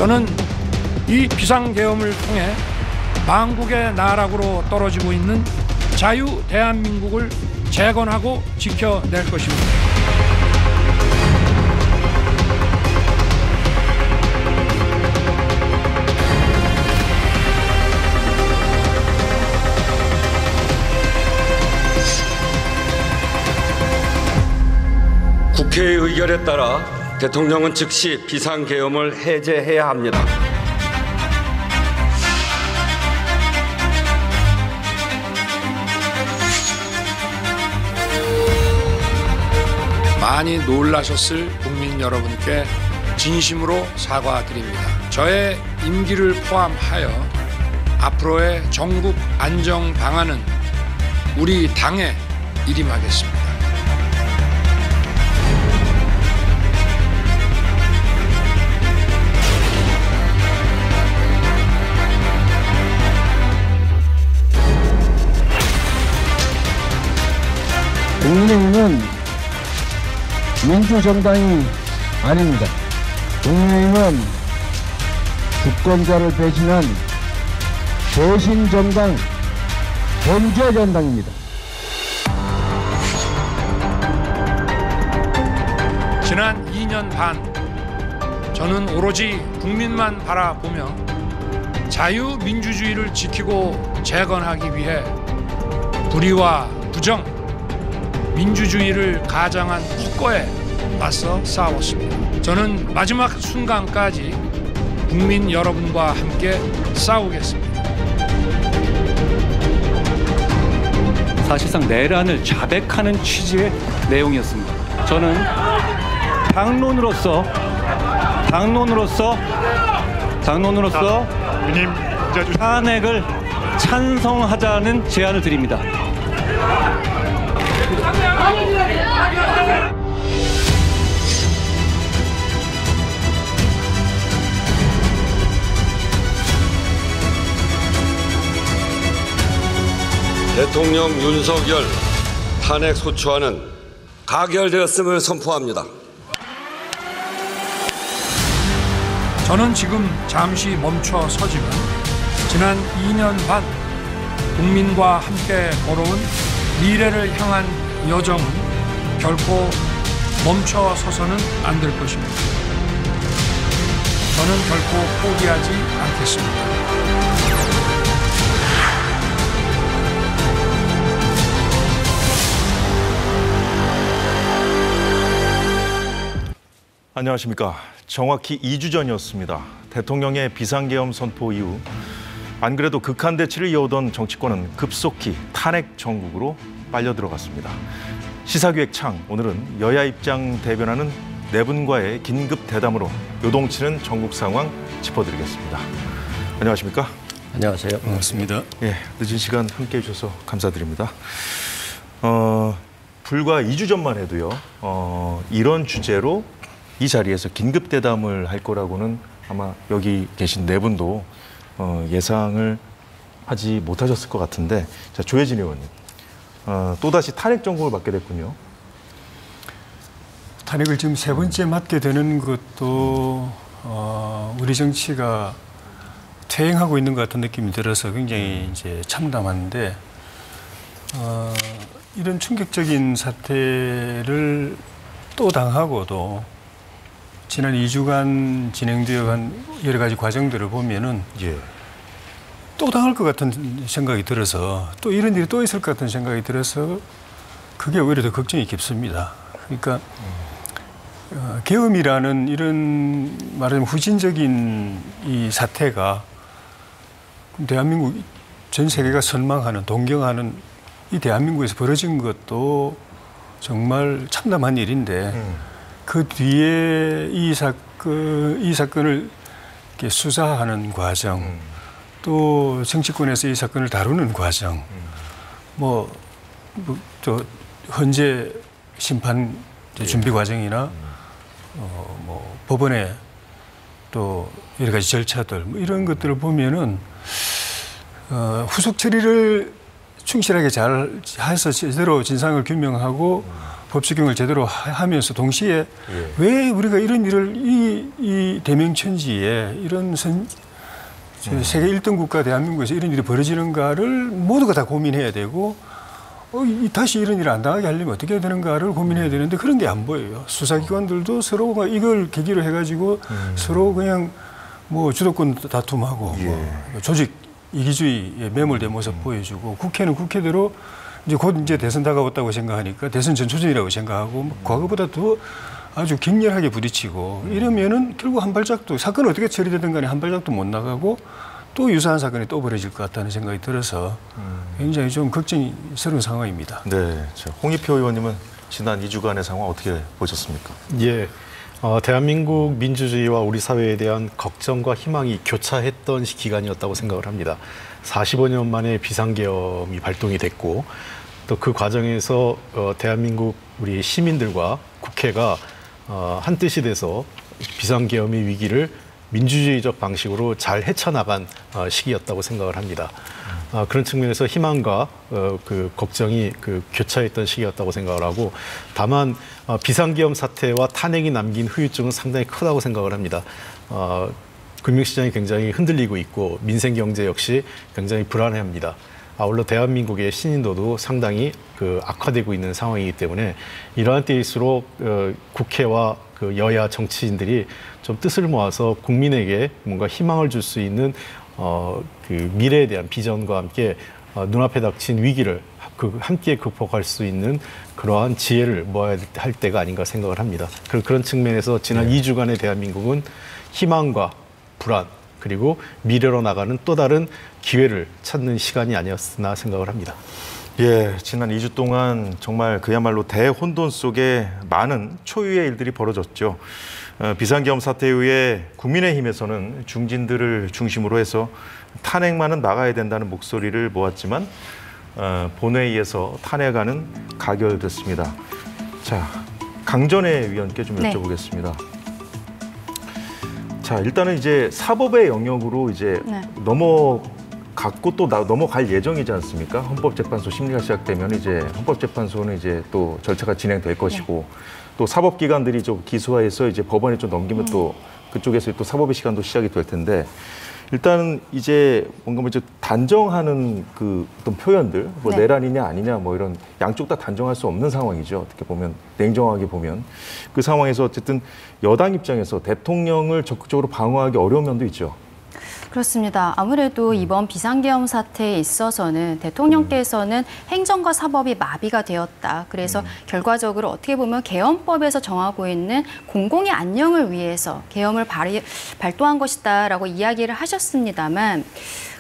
저는 이 비상계엄을 통해 망국의 나락으로 떨어지고 있는 자유 대한민국을 재건하고 지켜낼 것입니다. 국회의 의결에 따라 대통령은 즉시 비상계엄을 해제해야 합니다. 많이 놀라셨을 국민 여러분께 진심으로 사과드립니다. 저의 임기를 포함하여 앞으로의 전국 안정 방안은 우리 당에 일임하겠습니다. 국민의힘은 민주정당이 아닙니다. 국민의힘은 주권자를 배신한 배신정당, 범죄정당입니다. 지난 2년 반 저는 오로지 국민만 바라보며 자유민주주의를 지키고 재건하기 위해 불의와 부정, 민주주의를 가장한 헛거에 맞서 싸웠습니다. 저는 마지막 순간까지 국민 여러분과 함께 싸우겠습니다. 사실상 내란을 자백하는 취지의 내용이었습니다. 저는 당론으로서 탄핵을 찬성하자는 제안을 드립니다. 대통령 윤석열 탄핵 소추안은 가결되었음을 선포합니다. 저는 지금 잠시 멈춰 서지만 지난 2년 반 국민과 함께 걸어온 미래를 향한 여정은 결코 멈춰 서서는 안 될 것입니다. 저는 결코 포기하지 않겠습니다. 안녕하십니까. 정확히 2주 전이었습니다. 대통령의 비상계엄 선포 이후 안 그래도 극한 대치를 이어오던 정치권은 급속히 탄핵 정국으로 빨려 들어갔습니다. 시사기획 창, 오늘은 여야 입장 대변하는 네 분과의 긴급 대담으로 요동치는 전국 상황 짚어드리겠습니다. 안녕하십니까? 안녕하세요. 반갑습니다. 예, 늦은 시간 함께해 주셔서 감사드립니다. 불과 2주 전만 해도요, 이런 주제로 이 자리에서 긴급 대담을 할 거라고는 아마 여기 계신 네 분도 예상을 하지 못하셨을 것 같은데, 자, 조혜진 의원님, 또다시 탄핵 정국을 맡게 됐군요. 탄핵을 지금 세 번째 맡게 되는 것도 우리 정치가 퇴행하고 있는 것 같은 느낌이 들어서 굉장히 이제 참담한데, 이런 충격적인 사태를 또 당하고도 지난 2주간 진행되어 간 여러 가지 과정들을 보면은 또 당할 것 같은 생각이 들어서, 또 이런 일이 또 있을 것 같은 생각이 들어서 그게 오히려 더 걱정이 깊습니다. 그러니까 계엄이라는 이런 말하자면 후진적인 이 사태가 대한민국 전 세계가 선망하는, 동경하는 이 대한민국에서 벌어진 것도 정말 참담한 일인데, 그 뒤에 이 사건을 이렇게 수사하는 과정, 또 정치권에서 이 사건을 다루는 과정, 또 헌재 심판 준비 과정이나 법원의 또 여러 가지 절차들, 이런 것들을 보면은 후속 처리를 충실하게 잘 해서 제대로 진상을 규명하고 법 적용을 제대로 하면서 동시에 왜 우리가 이런 일을 이 대명천지에 이런 세계 1등 국가 대한민국에서 이런 일이 벌어지는가를 모두가 다 고민해야 되고 다시 이런 일을 안 당하게 하려면 어떻게 해야 되는가를 고민해야 되는데 그런 게 안 보여요. 수사기관들도 서로 이걸 계기로 해가지고 서로 그냥 뭐 주도권 다툼하고 뭐 조직 이기주의에 매몰된 모습 보여주고 국회는 국회대로 이제 곧 이제 대선 다가왔다고 생각하니까 대선 전초전이라고 생각하고 뭐 과거보다 더 아주 격렬하게 부딪히고 이러면은 결국 한 발짝도 사건이 어떻게 처리되든 간에 한 발짝도 못 나가고 또 유사한 사건이 또 벌어질 것 같다는 생각이 들어서 굉장히 좀 걱정스러운 상황입니다. 네, 홍익표 의원님은 지난 2주간의 상황 어떻게 보셨습니까? 예, 대한민국 민주주의와 우리 사회에 대한 걱정과 희망이 교차했던 기간이었다고 생각을 합니다. 45년 만에 비상계엄이 발동이 됐고 또 그 과정에서 대한민국 우리 시민들과 국회가 한 뜻이 돼서 비상계엄의 위기를 민주주의적 방식으로 잘 헤쳐나간 시기였다고 생각을 합니다. 그런 측면에서 희망과 그 걱정이 교차했던 시기였다고 생각을 하고 다만 비상계엄 사태와 탄핵이 남긴 후유증은 상당히 크다고 생각을 합니다. 금융시장이 굉장히 흔들리고 있고 민생 경제 역시 굉장히 불안해합니다. 아울러 대한민국의 신인도도 상당히 악화되고 있는 상황이기 때문에 이러한 때일수록 국회와 여야 정치인들이 좀 뜻을 모아서 국민에게 뭔가 희망을 줄 수 있는 미래에 대한 비전과 함께 눈앞에 닥친 위기를 함께 극복할 수 있는 그러한 지혜를 모아야 할 때가 아닌가 생각을 합니다. 그런 측면에서 지난 2주간의 대한민국은 희망과 불안 그리고 미래로 나가는 또 다른 기회를 찾는 시간이 아니었나 생각을 합니다. 예, 지난 2주 동안 정말 그야말로 대혼돈 속에 많은 초유의 일들이 벌어졌죠. 비상계엄 사태 이후에 국민의힘에서는 중진들을 중심으로 해서 탄핵만은 막아야 된다는 목소리를 모았지만 본회의에서 탄핵안은 가결됐습니다. 자, 강전애 위원께 좀 여쭤보겠습니다. 자, 일단은 이제 사법의 영역으로 이제 넘어갔고 또 넘어갈 예정이지 않습니까? 헌법재판소 심리가 시작되면 이제 헌법재판소는 이제 또 절차가 진행될 것이고 또 사법기관들이 좀 기소화해서 이제 법원에 좀 넘기면 또 그쪽에서 또 사법의 시간도 시작이 될 텐데 일단은 이제 뭔가 이제 단정하는 어떤 표현들, 뭐 내란이냐 아니냐 뭐 이런 양쪽 다 단정할 수 없는 상황이죠. 어떻게 보면 냉정하게 보면 그 상황에서 어쨌든 여당 입장에서 대통령을 적극적으로 방어하기 어려운 면도 있죠. 그렇습니다. 아무래도 이번 비상계엄 사태에 있어서는 대통령께서는 행정과 사법이 마비가 되었다. 그래서 결과적으로 어떻게 보면 계엄법에서 정하고 있는 공공의 안녕을 위해서 계엄을 발동한 것이다라고 이야기를 하셨습니다만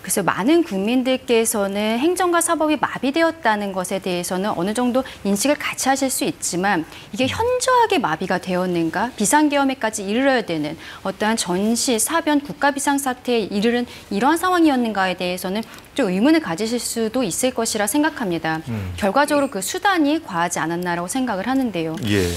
그래서 많은 국민들께서는 행정과 사법이 마비되었다는 것에 대해서는 어느 정도 인식을 같이 하실 수 있지만 이게 현저하게 마비가 되었는가? 비상계엄에까지 이르러야 되는 어떠한 전시, 사변, 국가비상사태에 이르는 이러한 상황이었는가에 대해서는 좀 의문을 가지실 수도 있을 것이라 생각합니다. 결과적으로 그 수단이 과하지 않았나라고 생각을 하는데요.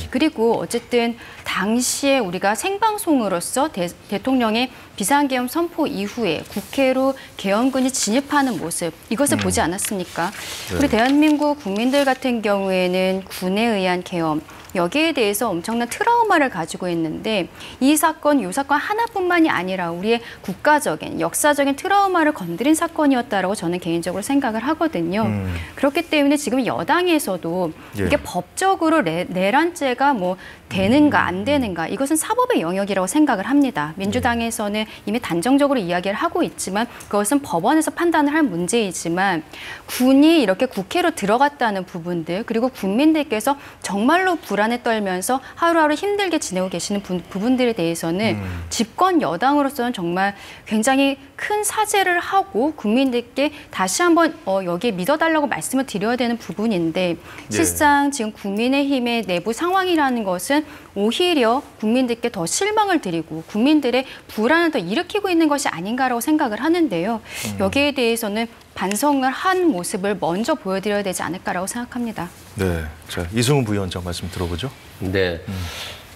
그리고 어쨌든 당시에 우리가 생방송으로서 대통령의 비상계엄 선포 이후에 국회로 계엄군이 진입하는 모습 이것을 보지 않았습니까? 그리고 대한민국 국민들 같은 경우에는 군에 의한 계엄 여기에 대해서 엄청난 트라우마를 가지고 있는데 이 사건, 이 사건 하나뿐만이 아니라 우리의 국가적인, 역사적인 트라우마를 건드린 사건이었다라고 저는 개인적으로 생각을 하거든요. 그렇기 때문에 지금 여당에서도 이게 법적으로 내란죄가 뭐 되는가 안 되는가 이것은 사법의 영역이라고 생각을 합니다. 민주당에서는 이미 단정적으로 이야기를 하고 있지만 그것은 법원에서 판단을 할 문제이지만 군이 이렇게 국회로 들어갔다는 부분들 그리고 국민들께서 정말로 불안에 떨면서 하루하루 힘들게 지내고 계시는 부분들에 대해서는 집권 여당으로서는 정말 굉장히 큰 사죄를 하고 국민들께 다시 한번 여기에 믿어달라고 말씀을 드려야 되는 부분인데 실상 지금 국민의힘의 내부 상황이라는 것은 오히려 국민들께 더 실망을 드리고 국민들의 불안을 더 일으키고 있는 것이 아닌가라고 생각을 하는데요. 여기에 대해서는 반성을 한 모습을 먼저 보여드려야 되지 않을까라고 생각합니다. 네, 자 이승훈 부위원장 말씀 들어보죠. 네,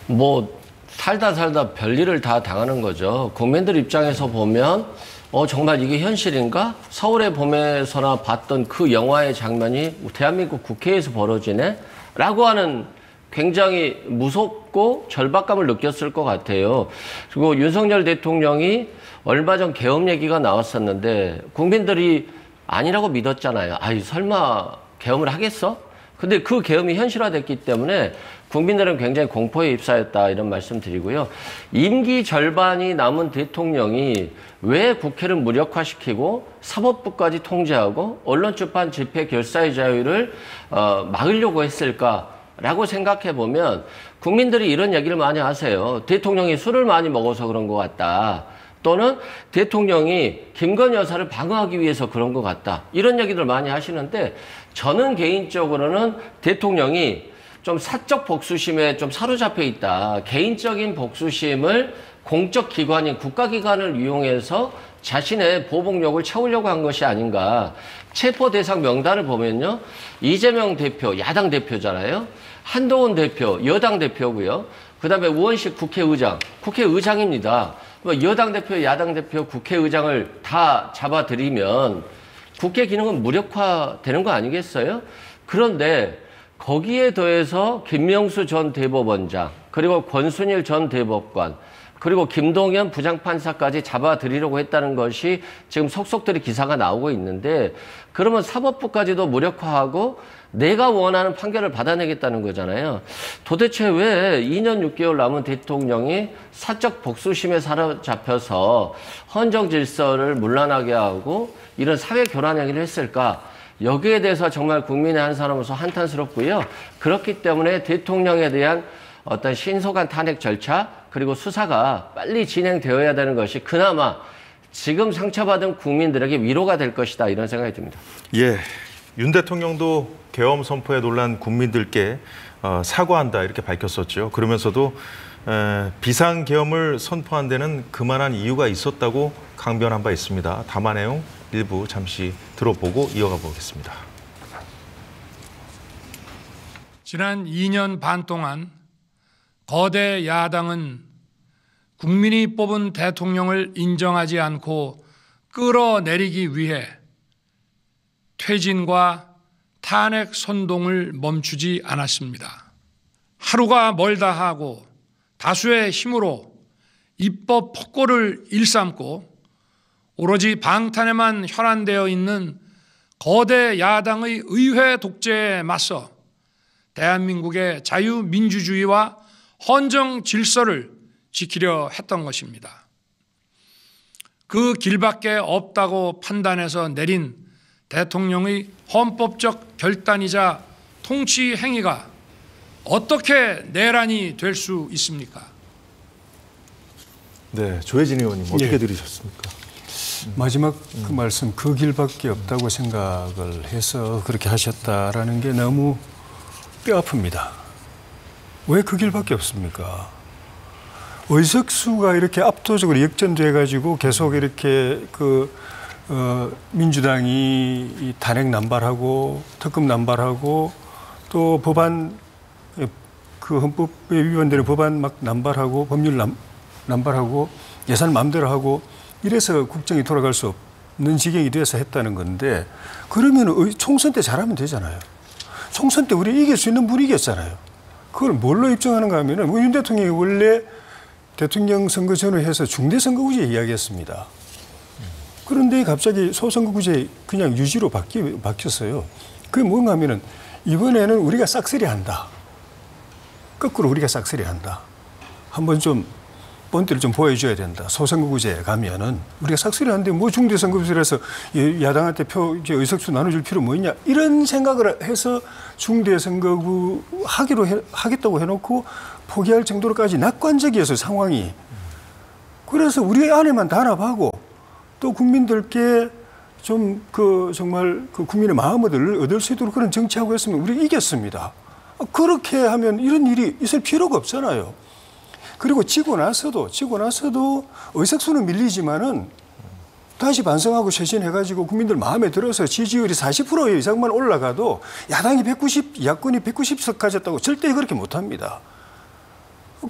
뭐 살다 별일을 다 당하는 거죠. 국민들 입장에서 보면 정말 이게 현실인가? 서울의 봄에서나 봤던 그 영화의 장면이 대한민국 국회에서 벌어지네? 라고 하는 굉장히 무섭고 절박감을 느꼈을 것 같아요. 그리고 윤석열 대통령이 얼마 전 계엄 얘기가 나왔었는데 국민들이 아니라고 믿었잖아요. 아이 설마 계엄을 하겠어? 근데 그 계엄이 현실화됐기 때문에 국민들은 굉장히 공포에 휩싸였다 이런 말씀 드리고요. 임기 절반이 남은 대통령이 왜 국회를 무력화시키고 사법부까지 통제하고 언론, 출판, 집회, 결사의 자유를 막으려고 했을까라고 생각해 보면 국민들이 이런 얘기를 많이 하세요. 대통령이 술을 많이 먹어서 그런 것 같다. 또는 대통령이 김건희 여사를 방어하기 위해서 그런 것 같다. 이런 얘기들 많이 하시는데 저는 개인적으로는 대통령이 좀 사적 복수심에 좀 사로잡혀 있다. 개인적인 복수심을 공적 기관인 국가기관을 이용해서 자신의 보복력을 채우려고 한 것이 아닌가. 체포 대상 명단을 보면요. 이재명 대표, 야당 대표잖아요. 한동훈 대표, 여당 대표고요. 그다음에 우원식 국회의장, 국회의장입니다. 여당 대표, 야당 대표, 국회의장을 다 잡아들이면 국회 기능은 무력화되는 거 아니겠어요? 그런데 거기에 더해서 김명수 전 대법원장, 그리고 권순일 전 대법관, 그리고 김동연 부장판사까지 잡아들이려고 했다는 것이 지금 속속들이 기사가 나오고 있는데 그러면 사법부까지도 무력화하고 내가 원하는 판결을 받아내겠다는 거잖아요. 도대체 왜 2년 6개월 남은 대통령이 사적 복수심에 사로잡혀서 헌정 질서를 문란하게 하고 이런 사회 교란 행위를 했을까? 여기에 대해서 정말 국민의 한 사람으로서 한탄스럽고요. 그렇기 때문에 대통령에 대한 어떤 신속한 탄핵 절차 그리고 수사가 빨리 진행되어야 되는 것이 그나마 지금 상처받은 국민들에게 위로가 될 것이다 이런 생각이 듭니다. 예, 윤 대통령도 계엄 선포에 놀란 국민들께 사과한다 이렇게 밝혔었죠. 그러면서도 비상계엄을 선포한 데는 그만한 이유가 있었다고 강변한 바 있습니다. 담화 내용 일부 잠시 들어보고 이어가 보겠습니다. 지난 2년 반 동안 거대 야당은 국민이 뽑은 대통령을 인정하지 않고 끌어내리기 위해 퇴진과 탄핵 선동을 멈추지 않았습니다. 하루가 멀다 하고 다수의 힘으로 입법 폭거를 일삼고 오로지 방탄에만 혈안되어 있는 거대 야당의 의회 독재에 맞서 대한민국의 자유민주주의와 헌정 질서를 지키려 했던 것입니다. 그 길밖에 없다고 판단해서 내린 대통령의 헌법적 결단이자 통치 행위가 어떻게 내란이 될 수 있습니까? 네, 조혜진 의원님 어떻게 들으셨습니까? 마지막 그 말씀, 그 길밖에 없다고 생각을 해서 그렇게 하셨다라는 게 너무 뼈 아픕니다. 왜 그 길밖에 없습니까? 의석수가 이렇게 압도적으로 역전돼가지고 계속 이렇게 민주당이 이 탄핵 남발하고 특검 남발하고 또 법안 그 헌법에 위반되는 법안 막 남발하고 법률 남발하고 예산 마음대로 하고 이래서 국정이 돌아갈 수 없는 지경이 돼서 했다는 건데 그러면 총선 때 잘하면 되잖아요. 총선 때 우리 이길 수 있는 분이 이겼잖아요. 그걸 뭘로 입증하는가 하면은 윤 대통령이 원래 대통령 선거 전후 해서 중대선거구제 이야기했습니다. 그런데 갑자기 소선거구제 그냥 유지로 바뀌었어요. 그게 뭔가 하면은 이번에는 우리가 싹쓸이 한다. 거꾸로 우리가 싹쓸이 한다. 한번 좀 본때를 좀 보여줘야 된다. 소선거구제에 가면은 우리가 삭스리 하는데 뭐 중대선거구제라서 야당한테 의석수 나눠줄 필요 뭐 있냐 이런 생각을 해서 중대선거구 하겠다고 해놓고 포기할 정도로까지 낙관적이어서 상황이. 그래서 우리 안에만 단합하고 또 국민들께 좀 정말 국민의 마음을 얻을 수 있도록 그런 정치하고 했으면 우리 이겼습니다. 그렇게 하면 이런 일이 있을 필요가 없잖아요. 그리고 지고 나서도 의석수는 밀리지만은 다시 반성하고 쇄신해가지고 국민들 마음에 들어서 지지율이 40% 이상만 올라가도 야당이 야권이 190석 가졌다고 절대 그렇게 못합니다.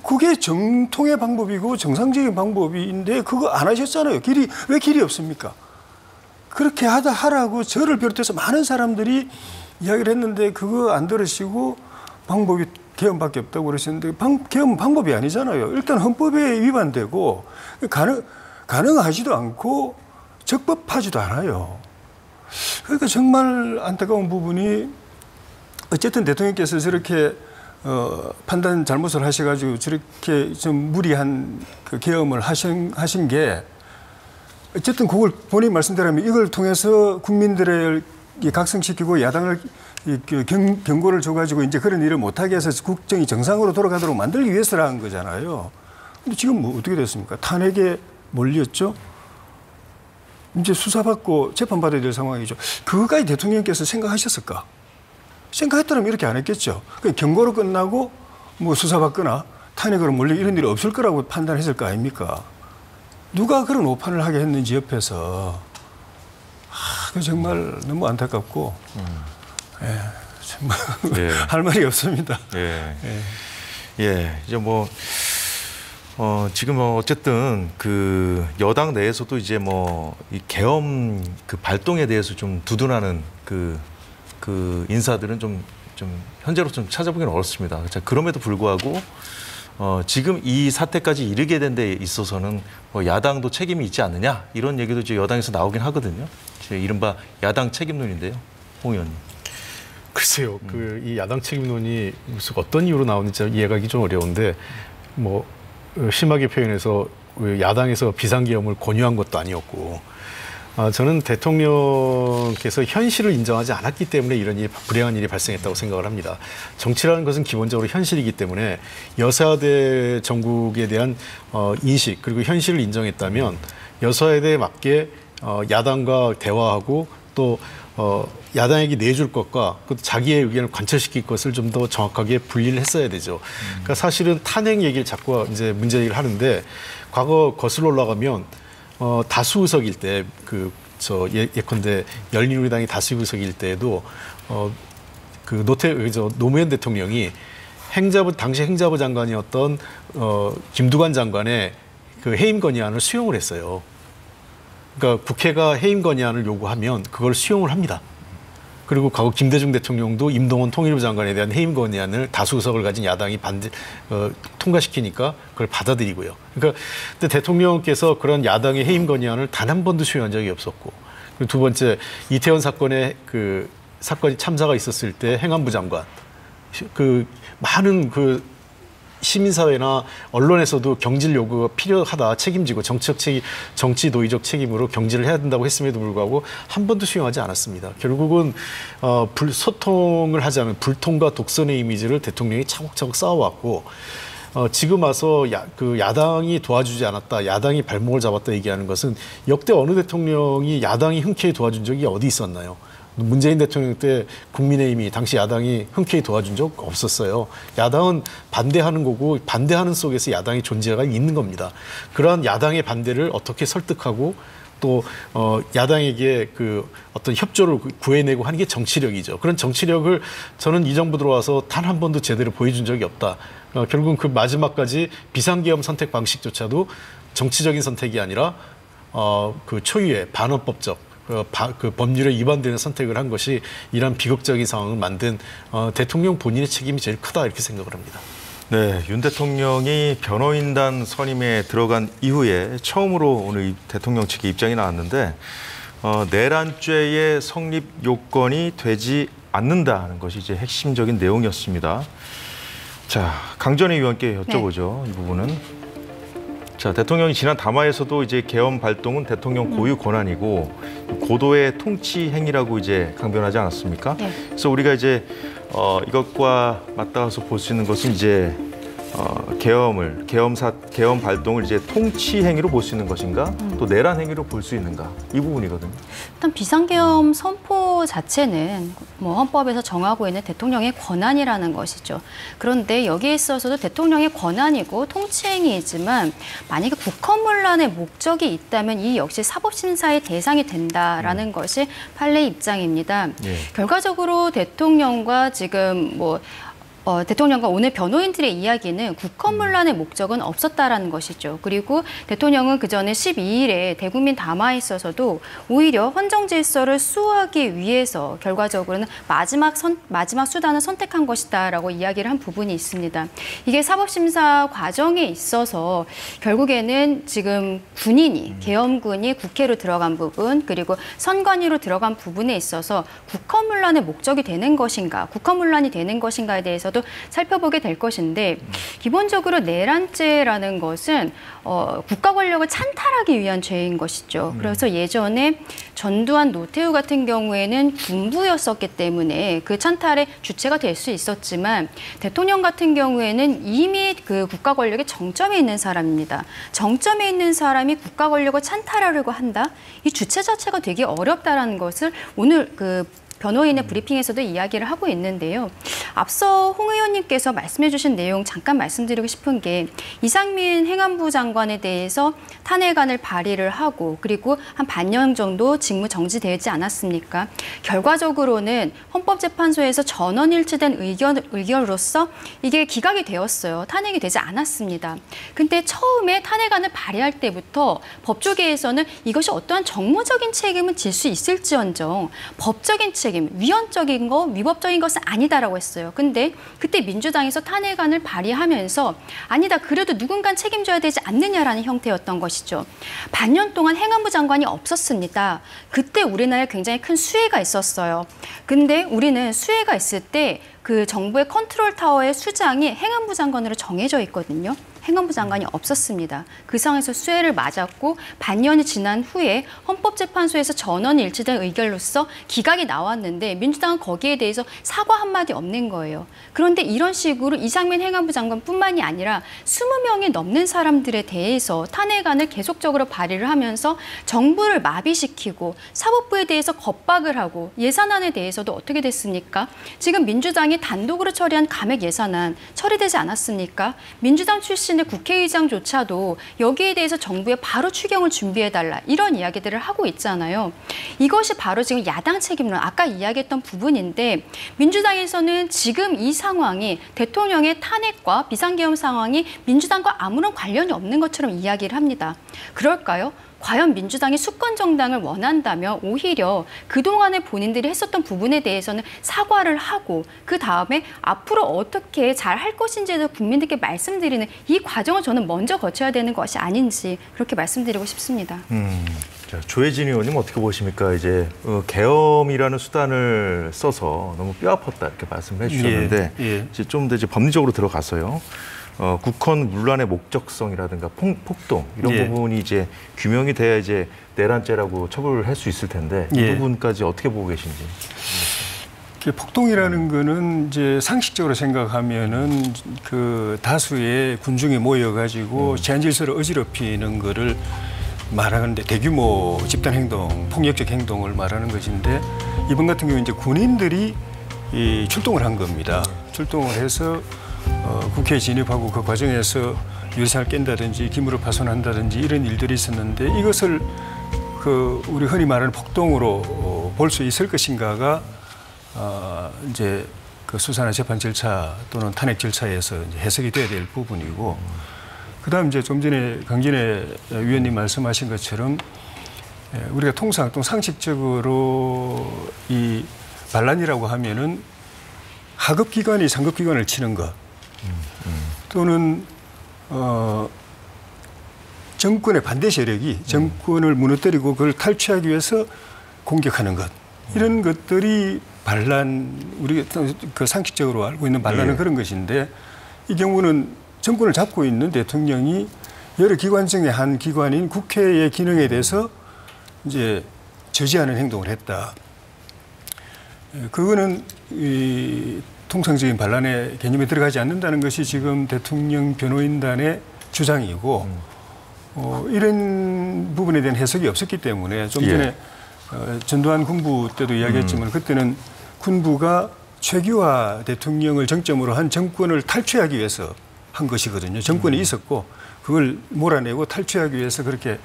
그게 정통의 방법이고 정상적인 방법인데 그거 안 하셨잖아요. 왜 길이 없습니까? 그렇게 하라고 저를 비롯해서 많은 사람들이 이야기를 했는데 그거 안 들으시고 방법이 개헌밖에 없다고 그러시는데 개헌 방법이 아니잖아요. 일단 헌법에 위반되고 가능하지도 않고 적법하지도 않아요. 그러니까 정말 안타까운 부분이 어쨌든 대통령께서 저렇게 판단 잘못을 하셔가지고 저렇게 좀 무리한 그 계엄을 하신 게 어쨌든 그걸 본인 말씀대로 이걸 통해서 국민들을 각성시키고 야당을 경고를 줘가지고 이제 그런 일을 못하게 해서 국정이 정상으로 돌아가도록 만들기 위해서라는 거잖아요. 근데 지금 뭐 어떻게 됐습니까? 탄핵에 몰렸죠? 이제 수사받고 재판받아야 될 상황이죠. 그거까지 대통령께서 생각하셨을까? 생각했더라면 이렇게 안 했겠죠. 경고로 끝나고 뭐 수사받거나 탄핵으로 몰려 이런 일이 없을 거라고 판단했을 거 아닙니까? 누가 그런 오판을 하게 했는지 옆에서 그 정말 너무 안타깝고 예, 정말 예. 할 말이 없습니다. 예. 예. 예. 이제 뭐 지금 어쨌든 그 여당 내에서도 이제 뭐 이 계엄 그 발동에 대해서 좀 두둔하는 그 인사들은 좀 현재로 좀 찾아보기는 어렵습니다. 그럼에도 불구하고 지금 이 사태까지 이르게 된 데 있어서는 뭐 야당도 책임이 있지 않느냐 이런 얘기도 이제 여당에서 나오긴 하거든요. 이른바 야당 책임론인데요, 홍 의원님. 글쎄요, 이 야당 책임론이 무슨 어떤 이유로 나오는지 이해하기 좀 어려운데 뭐 심하게 표현해서 야당에서 비상계엄을 권유한 것도 아니었고. 저는 대통령께서 현실을 인정하지 않았기 때문에 이런 불행한 일이 발생했다고 생각을 합니다. 정치라는 것은 기본적으로 현실이기 때문에 여사대 정국에 대한 인식 그리고 현실을 인정했다면 여사대에 맞게 야당과 대화하고 또 야당에게 내줄 것과 자기의 의견을 관철시킬 것을 좀 더 정확하게 분리를 했어야 되죠. 그러니까 사실은 탄핵 얘기를 자꾸 이제 문제 얘기를 하는데 과거 거슬러 올라가면 다수 의석일 때 예컨대 열린우리당이 다수 의석일 때에도 노무현 대통령이 당시 행자부 장관이었던 김두관 장관의 그 해임 건의안을 수용을 했어요. 그러니까 국회가 해임 건의안을 요구하면 그걸 수용을 합니다. 그리고 과거 김대중 대통령도 임동원 통일부 장관에 대한 해임 건의안을 다수 의석을 가진 야당이 통과시키니까 그걸 받아들이고요. 그러니까 근데 대통령께서 그런 야당의 해임 건의안을 단 한 번도 수용한 적이 없었고, 그리고 두 번째 이태원 사건에 사건이 참사가 있었을 때 행안부 장관 많은 시민사회나 언론에서도 경질 요구가 필요하다, 책임지고 정치 도의적 책임으로 경질을 해야 된다고 했음에도 불구하고 한 번도 수용하지 않았습니다. 결국은 소통을 하자면 불통과 독선의 이미지를 대통령이 차곡차곡 쌓아왔고 지금 와서 야당이 도와주지 않았다, 야당이 발목을 잡았다 얘기하는 것은 역대 어느 대통령이 야당이 흔쾌히 도와준 적이 어디 있었나요? 문재인 대통령 때 국민의힘이 당시 야당이 흔쾌히 도와준 적 없었어요. 야당은 반대하는 거고 반대하는 속에서 야당의 존재가 있는 겁니다. 그러한 야당의 반대를 어떻게 설득하고 또 야당에게 어떤 협조를 구해내고 하는 게 정치력이죠. 그런 정치력을 저는 이 정부 들어와서 단 한 번도 제대로 보여준 적이 없다. 결국은 그 마지막까지 비상계엄 선택 방식조차도 정치적인 선택이 아니라 초유의 반헌법적 법률에 위반되는 선택을 한 것이 이런 비극적인 상황을 만든 대통령 본인의 책임이 제일 크다 이렇게 생각을 합니다. 네, 윤 대통령이 변호인단 선임에 들어간 이후에 처음으로 오늘 대통령 측의 입장이 나왔는데 내란죄의 성립 요건이 되지 않는다는 것이 이제 핵심적인 내용이었습니다. 자, 강전의 위원께 여쭤보죠. 네. 이 부분은. 자, 대통령이 지난 담화에서도 이제 계엄 발동은 대통령 고유 권한이고 고도의 통치 행위라고 이제 강변하지 않았습니까? 네. 그래서 우리가 이제 이것과 맞닿아서 볼 수 있는 것은 이제 계엄 발동을 이제 통치 행위로 볼 수 있는 것인가, 또 내란 행위로 볼 수 있는가, 이 부분이거든요. 일단 비상계엄 선포 자체는 헌법에서 정하고 있는 대통령의 권한이라는 것이죠. 그런데 여기에 있어서도 대통령의 권한이고 통치 행위이지만 만약에 국헌문란의 목적이 있다면 이 역시 사법심사의 대상이 된다라는 것이 판례의 입장입니다. 예. 결과적으로 대통령과 지금 대통령과 오늘 변호인들의 이야기는 국헌문란의 목적은 없었다라는 것이죠. 그리고 대통령은 그전에 12일에 대국민 담화에 있어서도 오히려 헌정 질서를 수호하기 위해서 결과적으로는 마지막 수단을 선택한 것이다라고 이야기를 한 부분이 있습니다. 이게 사법심사 과정에 있어서 결국에는 지금 계엄군이 국회로 들어간 부분, 그리고 선관위로 들어간 부분에 있어서 국헌문란의 목적이 되는 것인가, 국헌문란이 되는 것인가에 대해서도 살펴보게 될 것인데, 기본적으로 내란죄라는 것은 국가 권력을 찬탈하기 위한 죄인 것이죠. 그래서 예전에 전두환, 노태우 같은 경우에는 군부였었기 때문에 그 찬탈의 주체가 될 수 있었지만, 대통령 같은 경우에는 이미 그 국가 권력의 정점에 있는 사람입니다. 정점에 있는 사람이 국가 권력을 찬탈하려고 한다? 이 주체 자체가 되게 어렵다라는 것을 오늘 그 변호인의 브리핑에서도 이야기를 하고 있는데요. 앞서 홍 의원님께서 말씀해 주신 내용 잠깐 말씀드리고 싶은 게, 이상민 행안부 장관에 대해서 탄핵안을 발의를 하고 그리고 한 반년 정도 직무 정지되지 않았습니까? 결과적으로는 헌법재판소에서 전원일치된 의견으로서 이게 기각이 되었어요. 탄핵이 되지 않았습니다. 근데 처음에 탄핵안을 발의할 때부터 법조계에서는 이것이 어떠한 정무적인 책임은 질 수 있을지언정 법적인 책임, 위헌적인 거, 위법적인 것은 아니다라고 했어요. 근데 그때 민주당에서 탄핵안을 발의하면서 아니다, 그래도 누군가 책임져야 되지 않느냐라는 형태였던 것이죠. 반년 동안 행안부 장관이 없었습니다. 그때 우리나라에 굉장히 큰 수혜가 있었어요. 근데 우리는 수혜가 있을 때 그 정부의 컨트롤 타워의 수장이 행안부 장관으로 정해져 있거든요. 행안부 장관이 없었습니다. 그 상황에서 수혜를 맞았고 반년이 지난 후에 헌법재판소에서 전원 일치된 의결로서 기각이 나왔는데 민주당은 거기에 대해서 사과 한마디 없는 거예요. 그런데 이런 식으로 이상민 행안부 장관뿐만이 아니라 20명이 넘는 사람들에 대해서 탄핵안을 계속적으로 발의를 하면서 정부를 마비시키고 사법부에 대해서 겁박을 하고, 예산안에 대해서도 어떻게 됐습니까? 지금 민주당이 단독으로 처리한 감액 예산안 처리되지 않았습니까? 민주당 출신의 국회의장조차도 여기에 대해서 정부에 바로 추경을 준비해달라, 이런 이야기들을 하고 있잖아요. 이것이 바로 지금 야당 책임론, 아까 이야기했던 부분인데, 민주당에서는 지금 이 상황이 대통령의 탄핵과 비상계엄 상황이 민주당과 아무런 관련이 없는 것처럼 이야기를 합니다. 그럴까요? 과연 민주당이 수권 정당을 원한다면 오히려 그동안에 본인들이 했었던 부분에 대해서는 사과를 하고 그 다음에 앞으로 어떻게 잘 할 것인지에 국민들께 말씀드리는 이 과정을 저는 먼저 거쳐야 되는 것이 아닌지 그렇게 말씀드리고 싶습니다. 자, 조혜진 의원님 어떻게 보십니까? 이제 계엄이라는 수단을 써서 너무 뼈아팠다 이렇게 말씀을 해주셨는데, 이제 좀 더 이제 법리적으로 들어갔어요. 국헌 문란의 목적성이라든가 폭동 이런 부분이 이제 규명이 돼야 이제 내란죄라고 처벌을 할 수 있을 텐데, 이 부분까지 어떻게 보고 계신지. 폭동이라는 거는 이제 상식적으로 생각하면은 그 다수의 군중이 모여가지고 제한 질서를 어지럽히는 거를 말하는데, 대규모 집단 행동, 폭력적 행동을 말하는 것인데, 이번 같은 경우 이제 군인들이 출동을 한 겁니다. 출동을 해서 국회에 진입하고 그 과정에서 유리창을 깬다든지 기물을 파손한다든지 이런 일들이 있었는데, 이것을 그 우리 흔히 말하는 폭동으로 볼 수 있을 것인가가 이제 그 수사나 재판 절차 또는 탄핵 절차에서 이제 해석이 돼야 될 부분이고, 그다음 이제 좀 전에 강진애 위원님 말씀하신 것처럼 우리가 통상 또 상식적으로 이 반란이라고 하면은 하급 기관이 상급 기관을 치는 것, 또는 정권의 반대 세력이 정권을 무너뜨리고 그걸 탈취하기 위해서 공격하는 것, 이런 것들이 반란, 우리가 그 상식적으로 알고 있는 반란은 그런 것인데, 이 경우는 정권을 잡고 있는 대통령이 여러 기관 중에 한 기관인 국회의 기능에 대해서 이제 저지하는 행동을 했다. 그거는 이 통상적인 반란의 개념에 들어가지 않는다는 것이 지금 대통령 변호인단의 주장이고, 이런 부분에 대한 해석이 없었기 때문에 좀 전에 전두환 군부 때도 이야기했지만 그때는 군부가 최규하 대통령을 정점으로 한 정권을 탈취하기 위해서 한 것이거든요. 정권이 있었고 그걸 몰아내고 탈취하기 위해서 그렇게